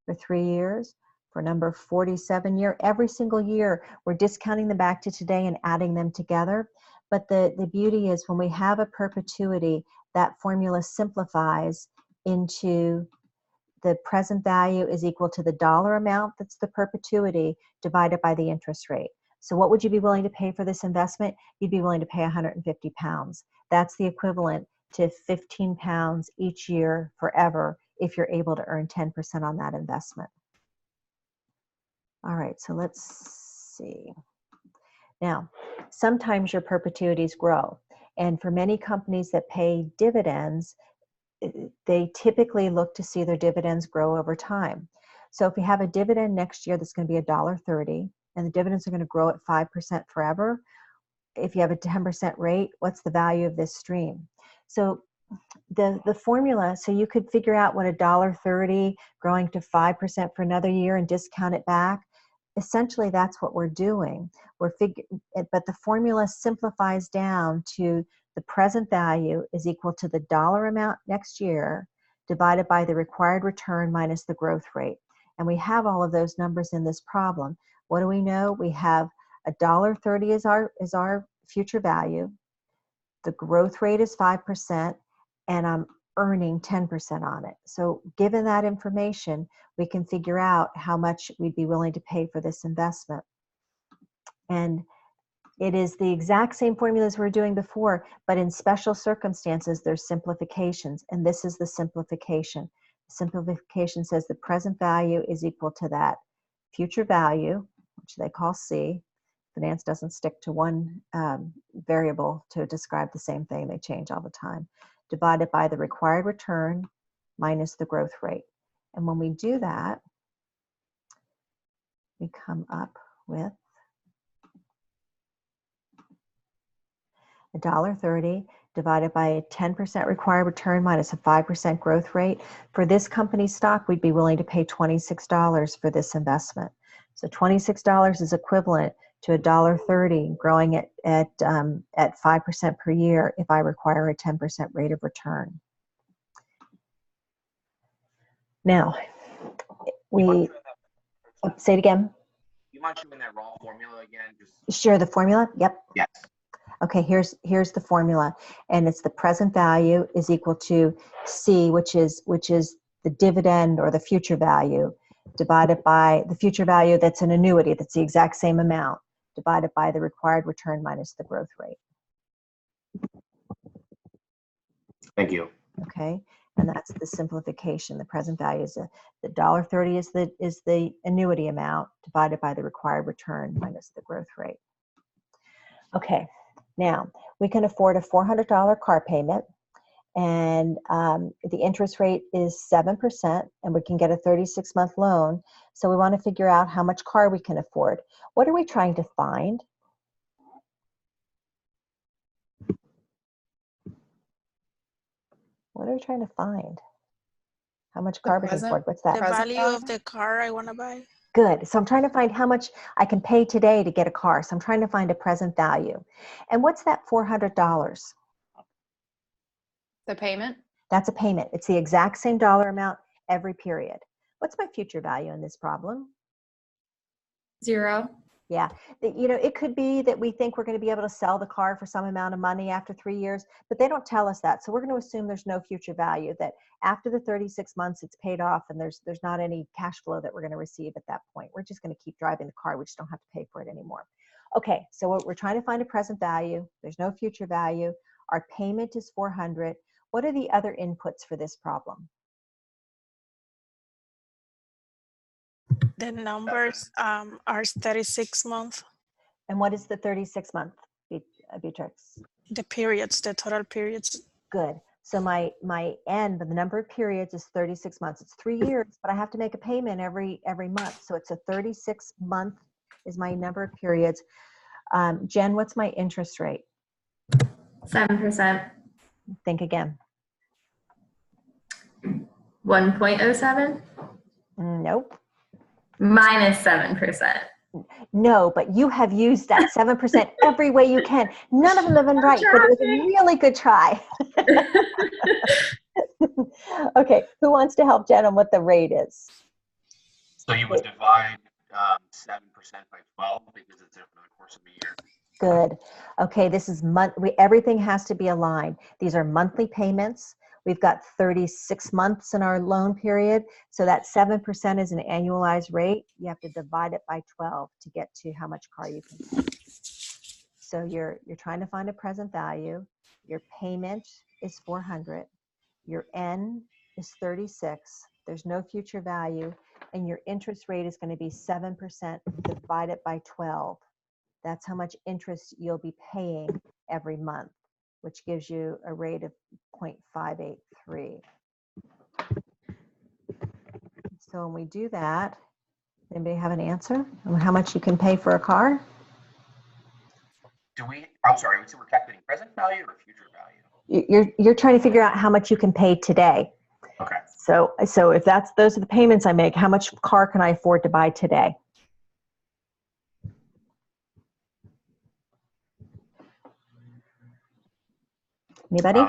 for 3 years, for number 47 year. Every single year, we're discounting them back to today and adding them together. But the beauty is when we have a perpetuity, that formula simplifies into the present value is equal to the dollar amount that's the perpetuity divided by the interest rate. So what would you be willing to pay for this investment? You'd be willing to pay £150. That's the equivalent to £15 each year forever if you're able to earn 10% on that investment. All right, so let's see. Now, sometimes your perpetuities grow. And for many companies that pay dividends, they typically look to see their dividends grow over time. So if you have a dividend next year that's going to be $1.30, and the dividends are going to grow at 5% forever, if you have a 10% rate, what's the value of this stream? So the formula, so you could figure out what $1.30 growing to 5% for another year and discount it back. Essentially, that's what we're doing. But the formula simplifies down to the present value is equal to the dollar amount next year divided by the required return minus the growth rate. And we have all of those numbers in this problem. What do we know? We have $1.30 is our future value. The growth rate is 5%, and I'm earning 10% on it. So given that information, we can figure out how much we'd be willing to pay for this investment. And it is the exact same formulas we're doing before, but in special circumstances, there's simplifications, and this is the simplification. Simplification says the present value is equal to that future value, which they call C. Finance doesn't stick to one variable to describe the same thing. They change all the time. Divided by the required return minus the growth rate. And when we do that, we come up with $1.30 divided by a 10% required return minus a 5% growth rate. For this company's stock, we'd be willing to pay $26 for this investment. So $26 is equivalent to $1.30, growing at 5% per year if I require a 10% rate of return. Now, say it again. You mind showing that raw formula again? Share the formula? Yep. Yes. Okay, here's the formula, and it's the present value is equal to C, which is the dividend or the future value, divided by the future value that's an annuity, that's the exact same amount, divided by the required return minus the growth rate. Thank you. Okay, and that's the simplification. The present value is the $1.30 is the annuity amount divided by the required return minus the growth rate. Okay, now we can afford a $400 car payment, and the interest rate is 7%, and we can get a 36-month loan. So we want to figure out how much car we can afford. What are we trying to find? What are we trying to find? How much car we can afford? What's that? The value of the car I want to buy. Good. So I'm trying to find how much I can pay today to get a car. So I'm trying to find a present value. And what's that $400? The payment? That's a payment. It's the exact same dollar amount every period. What's my future value in this problem? 0. Yeah, it could be that we think we're going to be able to sell the car for some amount of money after 3 years, but they don't tell us that. So we're going to assume there's no future value, that after the 36 months it's paid off and there's not any cash flow that we're going to receive at that point. We're just going to keep driving the car. We just don't have to pay for it anymore. Okay, so we're trying to find a present value. There's no future value. Our payment is $400. What are the other inputs for this problem? The numbers are 36 months. And what is the 36 month, Beatrix? The periods, the total periods. Good. So my end, the number of periods is 36 months. It's 3 years, but I have to make a payment every month. So it's a 36 month is my number of periods. Jen, what's my interest rate? 7%. Think again. 1.07? Nope. Minus 7%. No, but you have used that 7% every way you can. None of them have been right, but it was a really good try. Okay, who wants to help Jen on what the rate is? So you would divide 7% by 12 because it's over the course of a year. Good. Okay, this is everything has to be aligned. These are monthly payments. We've got 36 months in our loan period. So that 7% is an annualized rate. You have to divide it by 12 to get to how much car you can pay. So you're trying to find a present value. Your payment is 400. Your N is 36. There's no future value. And your interest rate is going to be 7% divided by 12. That's how much interest you'll be paying every month, which gives you a rate of 0.583. So when we do that, anybody have an answer on how much you can pay for a car? I'm sorry, so we're calculating present value or future value? You're trying to figure out how much you can pay today. Okay. So if those are the payments I make, how much car can I afford to buy today? Anybody?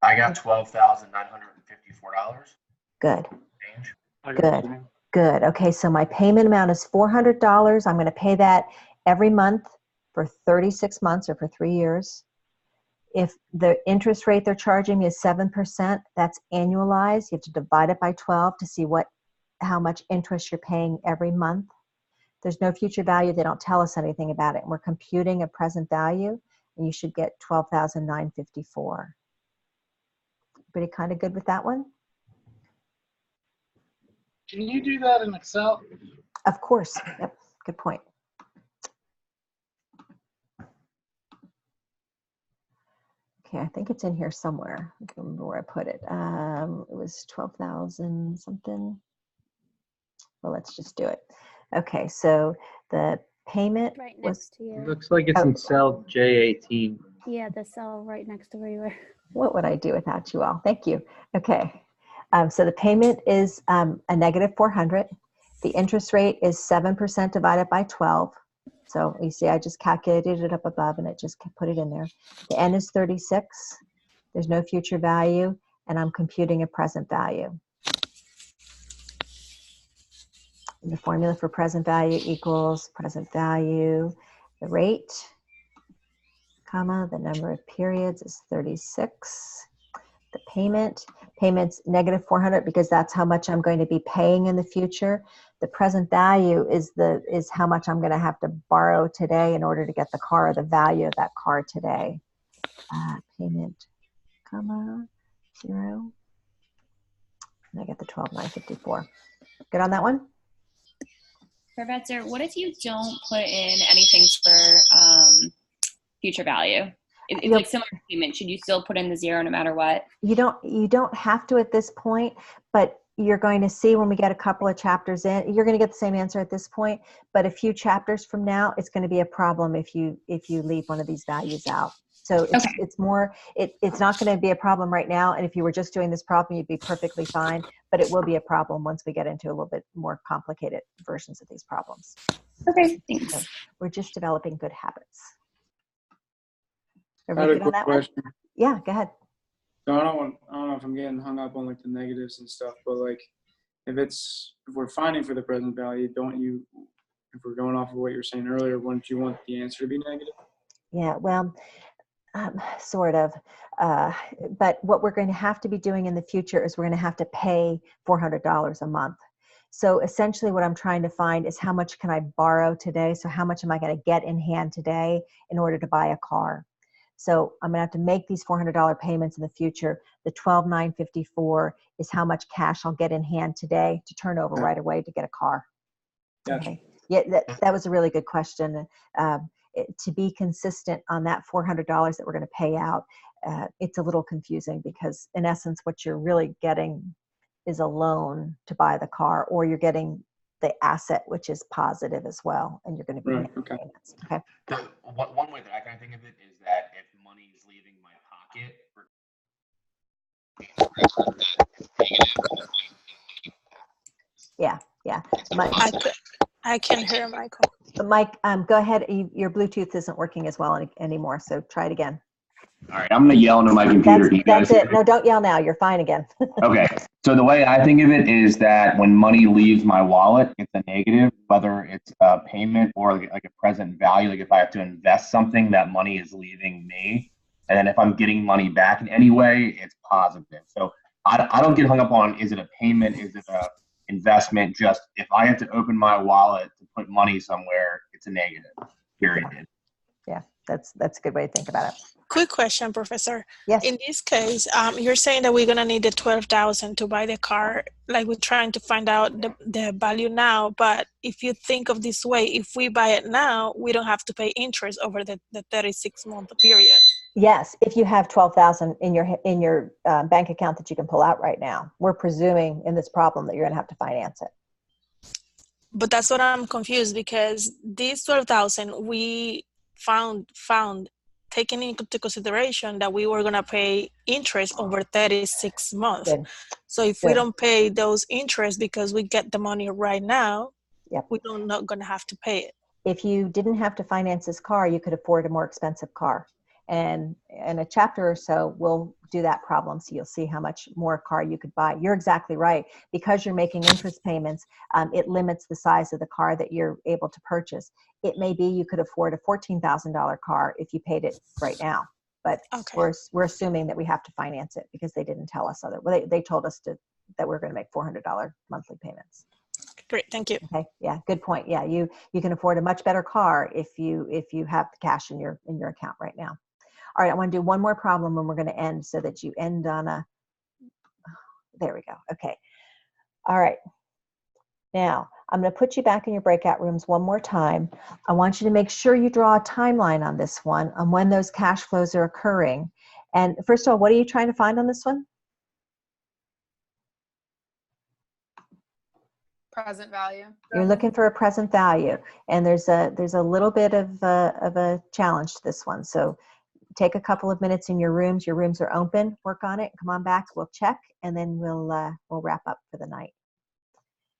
I got $12,954. Good. Good. Good. Okay, so my payment amount is $400. I'm going to pay that every month for 36 months or for 3 years. If the interest rate they're charging me is 7%, that's annualized. You have to divide it by 12 to see how much interest you're paying every month. There's no future value. They don't tell us anything about it. And we're computing a present value, and you should get $12,954. Everybody kind of good with that one? Can you do that in Excel? Of course. Yep. Good point. Okay, I think it's in here somewhere. I can't remember where I put it. It was 12,000 something. Well, let's just do it. Okay, so the payment right was next to you. Looks like it's in cell J18. Yeah, the cell right next to where you were. What would I do without you all? Thank you. Okay, so the payment is a negative 400. The interest rate is 7% divided by 12. So you see, I just calculated it up above and it just put it in there. The N is 36. There's no future value, and I'm computing a present value. And the formula for present value equals present value, the rate, comma, the number of periods is 36. The payment's negative 400 because that's how much I'm going to be paying in the future. The present value is how much I'm going to have to borrow today in order to get the car, or the value of that car today. Payment, comma, 0. And I get the 12,954. Good on that one? Professor, what if you don't put in anything for future value? It's like similar to payment. Should you still put in the 0 no matter what? You don't have to at this point, but you're going to see when we get a couple of chapters in, you're going to get the same answer at this point, but a few chapters from now, it's going to be a problem if you leave one of these values out. So it's not going to be a problem right now. And if you were just doing this problem, you'd be perfectly fine, but it will be a problem once we get into a little bit more complicated versions of these problems. Okay, thanks. So we're just developing good habits. I had a quick question. Yeah, go ahead. So I don't know if I'm getting hung up on like the negatives and stuff, but like if we're finding for the present value, if we're going off of what you were saying earlier, wouldn't you want the answer to be negative? Yeah, well, sort of. But what we're going to have to be doing in the future is we're going to have to pay $400 a month. So essentially what I'm trying to find is how much can I borrow today? So how much am I going to get in hand today in order to buy a car? So I'm going to have to make these $400 payments in the future. The $12,954 is how much cash I'll get in hand today to turn over right away to get a car. Gotcha. Okay. Yeah, that was a really good question. To be consistent on that $400 that we're going to pay out, it's a little confusing because in essence, what you're really getting is a loan to buy the car, or you're getting the asset, which is positive as well, and you're going to be making payments. Okay. One way that I kind of think of it is that if money is leaving my pocket, yeah. I can hear Michael. Mike, go ahead. Your Bluetooth isn't working as well anymore, so try it again. All right, I'm going to yell into my computer. That's it. No, don't yell now. You're fine again. Okay. So the way I think of it is that when money leaves my wallet, it's a negative, whether it's a payment or like a present value. Like if I have to invest something, that money is leaving me. And then if I'm getting money back in any way, it's positive. So I don't get hung up on, is it a payment? Is it a investment? Just if I have to open my wallet to put money somewhere, it's a negative, period. Yeah, that's a good way to think about it. Quick question, Professor. Yes. In this case, you're saying that we're gonna need the $12,000 to buy the car. Like we're trying to find out the value now, but if you think of this way, if we buy it now, we don't have to pay interest over the 36-month period. Yes, if you have $12,000 in your bank account that you can pull out right now, we're presuming in this problem that you're gonna have to finance it. But that's what I'm confused because these $12,000 we found taking into consideration that we were going to pay interest over 36 months. Good. So if we don't pay those interests because we get the money right now, we're not going to have to pay it. If you didn't have to finance this car, you could afford a more expensive car. And in a chapter or so, we'll do that problem. So you'll see how much more car you could buy. You're exactly right. Because you're making interest payments, it limits the size of the car that you're able to purchase. It may be you could afford a $14,000 car if you paid it right now. But we're assuming that we have to finance it because they didn't tell us they told us that we're going to make $400 monthly payments. Great, thank you. Okay, yeah, good point. Yeah, you can afford a much better car if you have the cash in your account right now. All right, I want to do one more problem and we're going to end so that you end on there we go. Okay. All right. Now, I'm going to put you back in your breakout rooms one more time. I want you to make sure you draw a timeline on this one, on when those cash flows are occurring. And first of all, what are you trying to find on this one? Present value. You're looking for a present value. And there's a little bit of a challenge to this one. So take a couple of minutes in your rooms. Your rooms are open. Work on it. Come on back. We'll check, and then we'll wrap up for the night.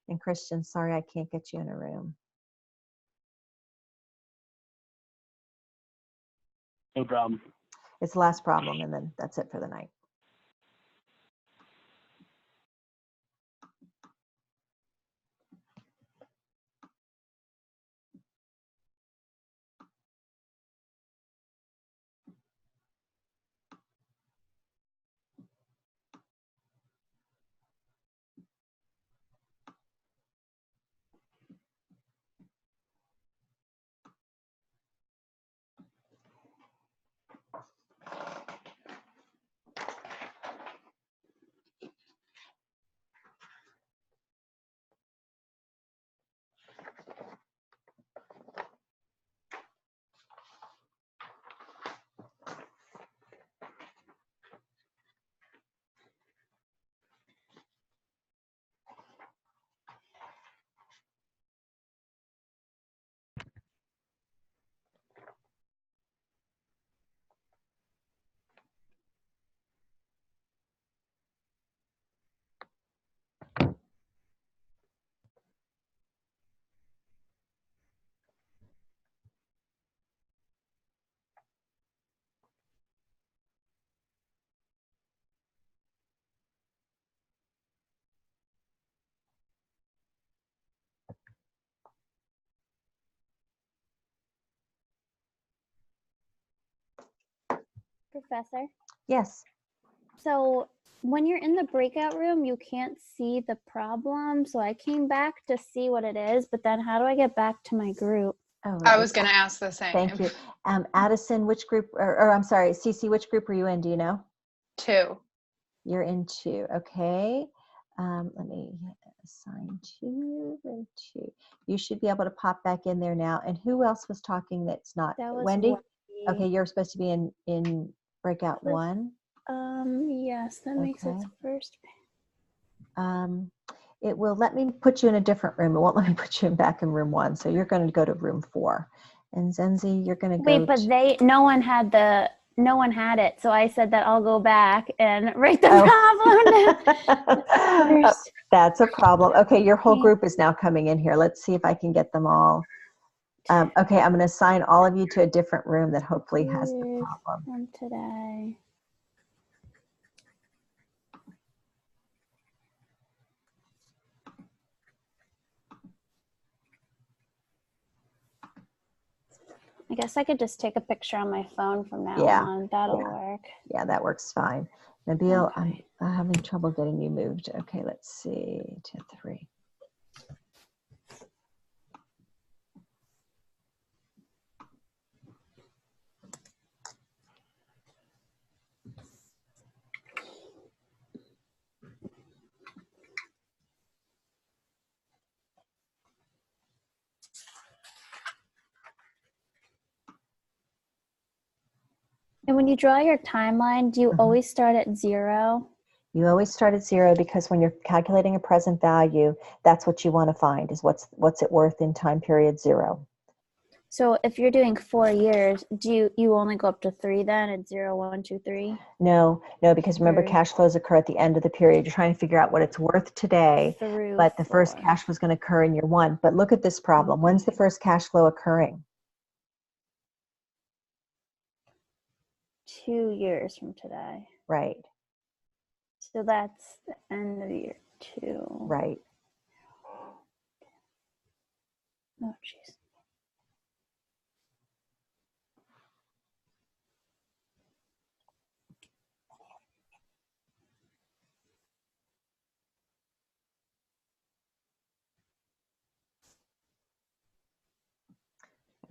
And Christian, sorry I can't get you in a room. No problem. It's the last problem, and then that's it for the night. Professor? Yes. So when you're in the breakout room, you can't see the problem. So I came back to see what it is, but then how do I get back to my group? Oh, I was going to ask the same. Thank you. Addison, which group, or I'm sorry, Cece, which group are you in? Do you know? 2. You're in 2. Okay. Let me assign 2 and 2. You should be able to pop back in there now. And who else was talking that's not? That was Wendy? Wendy. Okay, you're supposed to be in breakout 1. Yes, that makes it first. It will let me put you in a different room. It won't let me put you back in room 1. So you're going to go to room 4. And Zenzi, you're going to go. Wait, but no one had it. So I said that I'll go back and write the problem down. That's a problem. Okay, your whole group is now coming in here. Let's see if I can get them all. Okay, I'm going to assign all of you to a different room that hopefully has the problem. From today. I guess I could just take a picture on my phone from now on. That'll work. Yeah, that works fine. Nabil, I'm having trouble getting you moved. Okay, let's see. 2, 3. And when you draw your timeline, do you always start at 0? You always start at 0 because when you're calculating a present value, that's what you want to find is what's it worth in time period 0. So if you're doing 4 years, do you only go up to 3 then at 0, 1, 2, 3? No, because remember cash flows occur at the end of the period. You're trying to figure out what it's worth today, but the first cash flow is going to occur in year 1. But look at this problem. When's the first cash flow occurring? 2 years from today. Right. So that's the end of year 2. Right. Oh, jeez.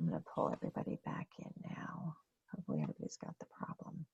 I'm going to pull everybody back in now. Hopefully everybody's got the problem.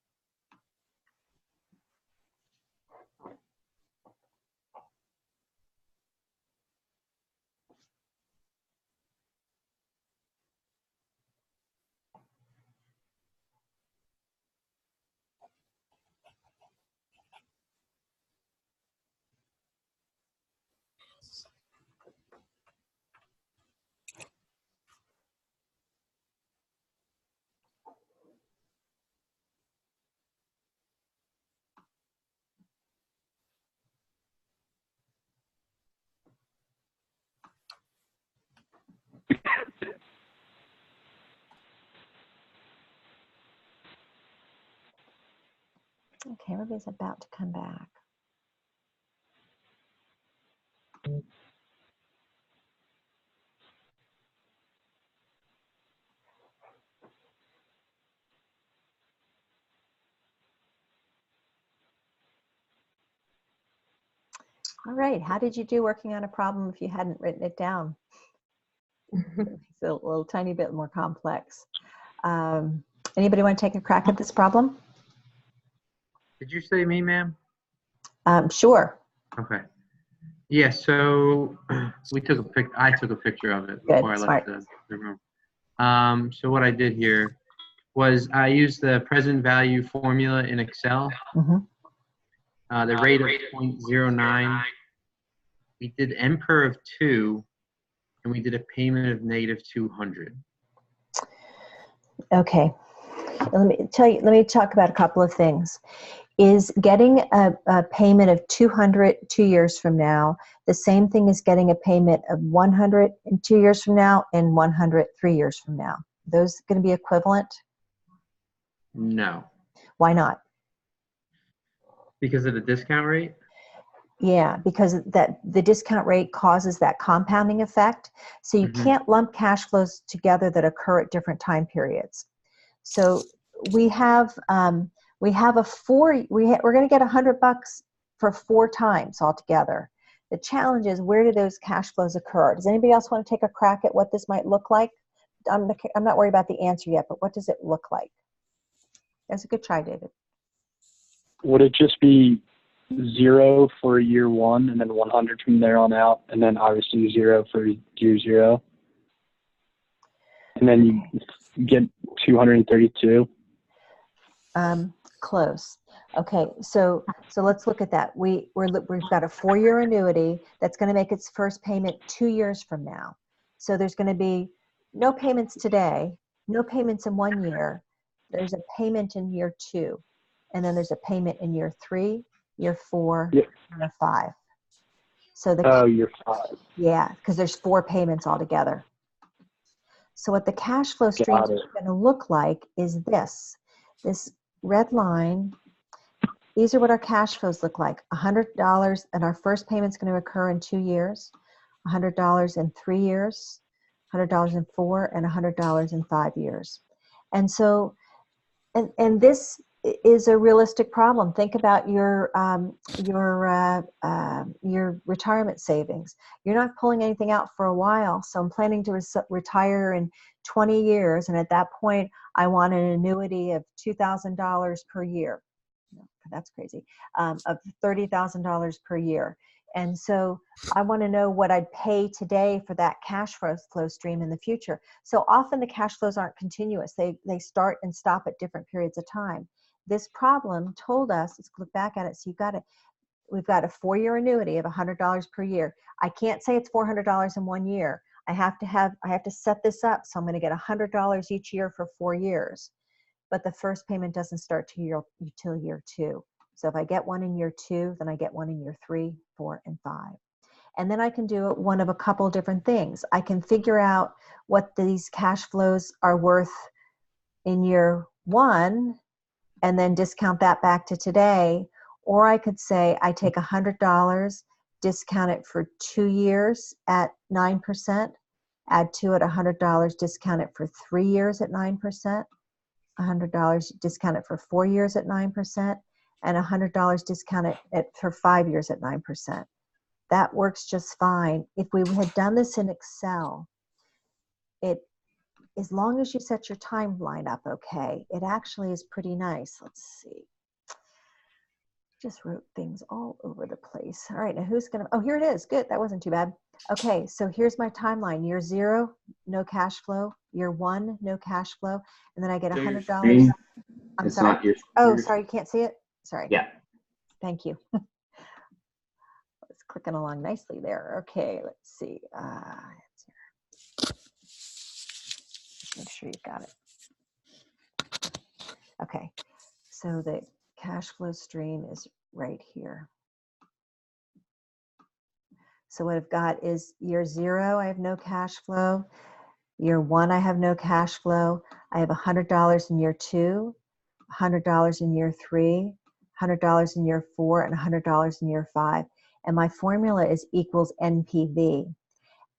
Okay, everybody's about to come back. All right, how did you do working on a problem if you hadn't written it down? It's a little tiny bit more complex. Anybody want to take a crack at this problem? Did you say me, ma'am? Sure. Okay. Yeah, so we took a I took a picture of it before I left the room. So what I did here was I used the present value formula in Excel. The rate of 0.09. We did M-per of 2, and we did a payment of -200. Okay. Let me talk about a couple of things. Is getting a payment of 200 2 years from now the same thing as getting a payment of 100 2 years from now and 100 3 years from now? Those going to be equivalent? No. Why not? Because of the discount rate? Yeah, because the discount rate causes that compounding effect. So you can't lump cash flows together that occur at different time periods. So we're going to get $100 for 4 times altogether. The challenge is, where do those cash flows occur? Does anybody else want to take a crack at what this might look like? I'm not worried about the answer yet, but what does it look like? That's a good try, David. Would it just be 0 for year 1 and then 100 from there on out, and then obviously 0 for year 0? And then you get 232? Close. Okay, so let's look at that. We've got a 4-year annuity that's going to make its first payment 2 years from now. So there's going to be no payments today, no payments in 1 year. There's a payment in year 2, and then there's a payment in year 3, year 4, and year 5. So year 5. Yeah, because there's 4 payments altogether. So what the cash flow stream is going to look like is this red line. These are what our cash flows look like. $100, and our first payment is going to occur in 2 years, $100 in 3 years, $100 in 4, and $100 in 5 years. And so, and this is a realistic problem. Think about your retirement savings. You're not pulling anything out for a while, so I'm planning to retire in 20 years, and at that point, I want an annuity of $2,000 per year. That's crazy. Of $30,000 per year. And so I want to know what I'd pay today for that cash flow stream in the future. So often the cash flows aren't continuous. They start and stop at different periods of time. This problem told us, let's look back at it. So we've got a 4-year annuity of $100 per year. I can't say it's $400 in 1 year. I have to set this up. So I'm going to get $100 each year for 4 years. But the first payment doesn't start till year 2. So if I get one in year 2, then I get one in year 3, 4, and 5. And then I can do one of a couple different things. I can figure out what these cash flows are worth in year 1 and then discount that back to today. Or I could say I take $100, discount it for 2 years at 9%, add to it $100, discount it for 3 years at 9%. $100 discount it for 4 years at 9%, and $100 discount it for 5 years at 9%. That works just fine. If we had done this in Excel, as long as you set your timeline up okay, it actually is pretty nice. Let's see. Just wrote things all over the place. All right, now who's gonna, oh, here it is. Good, that wasn't too bad. Okay, so here's my timeline. Year 0, no cash flow. Year 1, no cash flow. And then I get $100. I'm sorry. Sorry, you can't see it? Sorry. Yeah. Thank you. It's clicking along nicely there. Okay, let's see. Make sure you've got it. Okay, so the cash flow stream is right here. So what I've got is year 0, I have no cash flow. Year 1, I have no cash flow. I have $100 in year 2, $100 in year 3, $100 in year 4, and $100 in year 5. And my formula is equals NPV.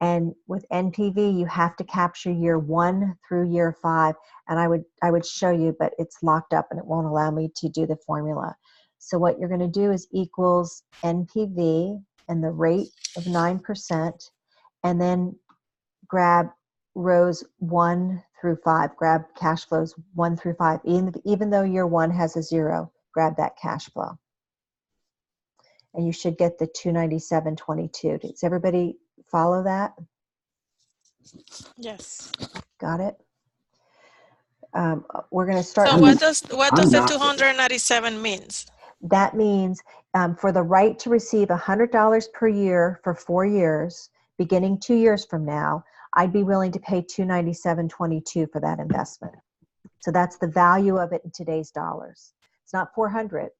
And with NPV, you have to capture year 1 through year 5. And I would show you, but it's locked up and it won't allow me to do the formula. So what you're going to do is equals NPV and the rate of 9, and then grab rows 1 through 5. Grab cash flows 1 through 5. Even though year 1 has a 0, grab that cash flow. And you should get the 297.22. Does everybody follow that? Yes. Got it? We're going to start. So what does the 297 means? That means for the right to receive $100 per year for 4 years, beginning 2 years from now, I'd be willing to pay $297.22 for that investment. So that's the value of it in today's dollars. It's not 400,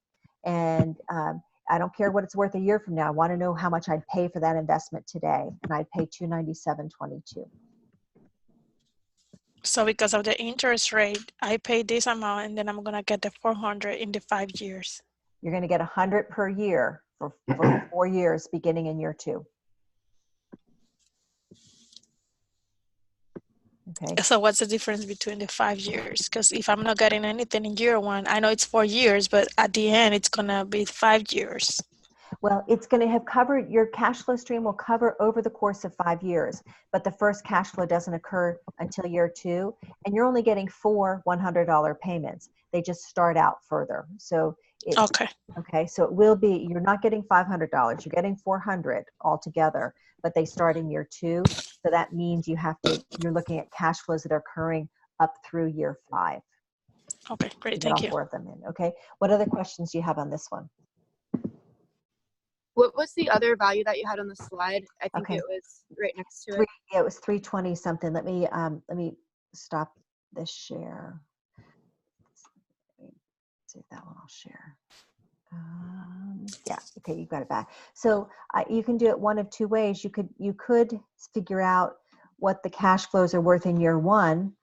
and I don't care what it's worth a year from now. I want to know how much I'd pay for that investment today, and I'd pay $297.22. So because of the interest rate, I pay this amount, and then I'm gonna get the 400 in the 5 years. You're going to get 100 per year for 4 years, beginning in year 2. Okay. So what's the difference between the 5 years? Because if I'm not getting anything in year 1, I know it's 4 years, but at the end, it's gonna be 5 years. Well, it's going to have covered, your cash flow stream will cover over the course of 5 years, but the first cash flow doesn't occur until year 2, and you're only getting 4 $100 payments. They just start out further. So okay, so it will be, you're not getting $500, you're getting 400 altogether, but they start in year 2. So that means you're looking at cash flows that are occurring up through year 5. Okay, great, Get thank all you. 4 of them in, okay? What other questions do you have on this one? What was the other value that you had on the slide? I think it was right next to it. Yeah, it was 320 something. Let me stop this share. See if that one I'll share. Yeah, okay, you got it back. So you can do it one of 2 ways. You could figure out what the cash flows are worth in year 1,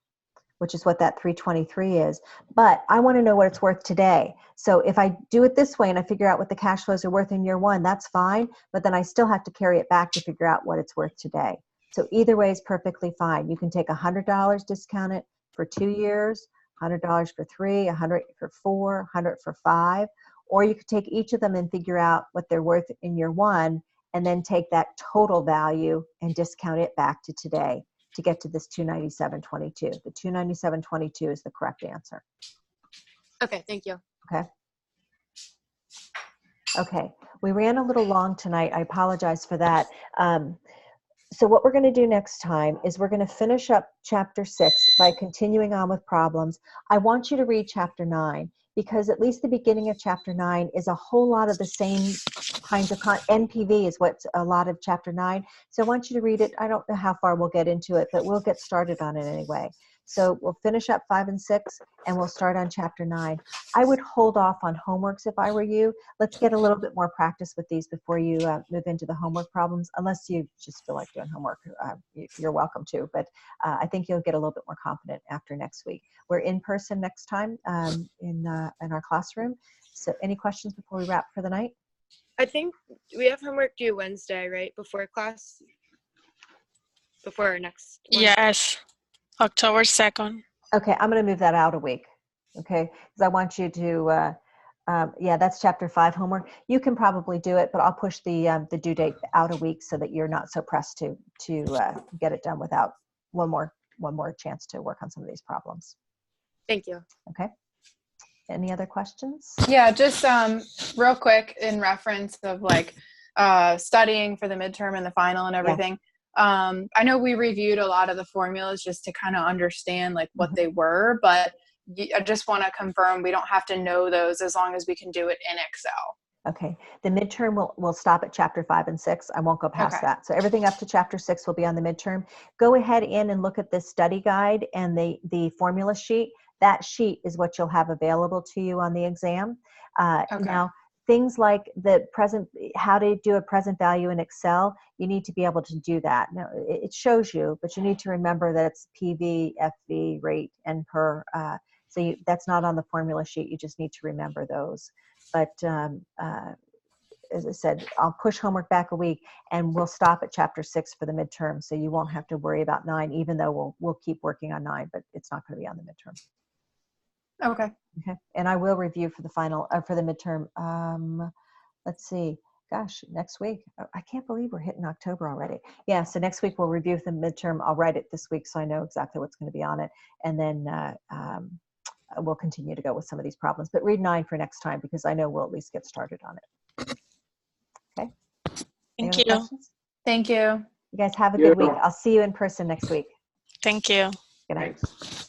which is what that 323 is. But I want to know what it's worth today. So if I do it this way and I figure out what the cash flows are worth in year 1, that's fine. But then I still have to carry it back to figure out what it's worth today. So either way is perfectly fine. You can take $100, discount it for 2 years, $100 for 3, $100 for 4, $100 for 5. Or you could take each of them and figure out what they're worth in year 1, and then take that total value and discount it back to today to get to this 297.22. The 297.22 is the correct answer. Okay, thank you. Okay. Okay, we ran a little long tonight. I apologize for that. So what we're going to do next time is we're going to finish up chapter 6 by continuing on with problems. I want you to read chapter 9, because at least the beginning of chapter 9 is a whole lot of the same kinds of NPV is what's a lot of chapter 9. So I want you to read it. I don't know how far we'll get into it, but we'll get started on it anyway. So we'll finish up 5 and 6, and we'll start on chapter 9. I would hold off on homeworks if I were you. Let's get a little bit more practice with these before you move into the homework problems, unless you just feel like doing homework. You're welcome to, but I think you'll get a little bit more confident after next week. We're in person next time in our classroom. So any questions before we wrap for the night? I think we have homework due Wednesday, right? Before class? Before our next one. Yes. October 2nd. Okay, I'm going to move that out a week, okay? Because I want you to, yeah, that's chapter 5 homework. You can probably do it, but I'll push the due date out a week so that you're not so pressed to get it done without one more chance to work on some of these problems. Thank you. Okay. Any other questions? Yeah, just real quick in reference of like studying for the midterm and the final and everything. Yeah. I know we reviewed a lot of the formulas just to kind of understand like what they were, but I just want to confirm we don't have to know those as long as we can do it in Excel. Okay. The midterm will stop at chapter 5 and 6. I won't go past that. So everything up to chapter 6 will be on the midterm. Go ahead in and look at this study guide and the formula sheet. That sheet is what you'll have available to you on the exam. Now, things like how to do a present value in Excel, you need to be able to do that. Now, it shows you, but you need to remember that it's PV, FV, rate, and per. So that's not on the formula sheet. You just need to remember those. But as I said, I'll push homework back a week, and we'll stop at chapter 6 for the midterm. So you won't have to worry about 9, even though we'll keep working on 9, but it's not going to be on the midterm. Okay. Okay. And I will review for the final, for the midterm. Let's see. Gosh, next week. I can't believe we're hitting October already. Yeah. So next week we'll review the midterm. I'll write it this week so I know exactly what's going to be on it. And then we'll continue to go with some of these problems. But read 9 for next time, because I know we'll at least get started on it. Okay. Thank you. you. Thank you. You guys have a good week. I'll see you in person next week. Thank you. Good night. Thanks.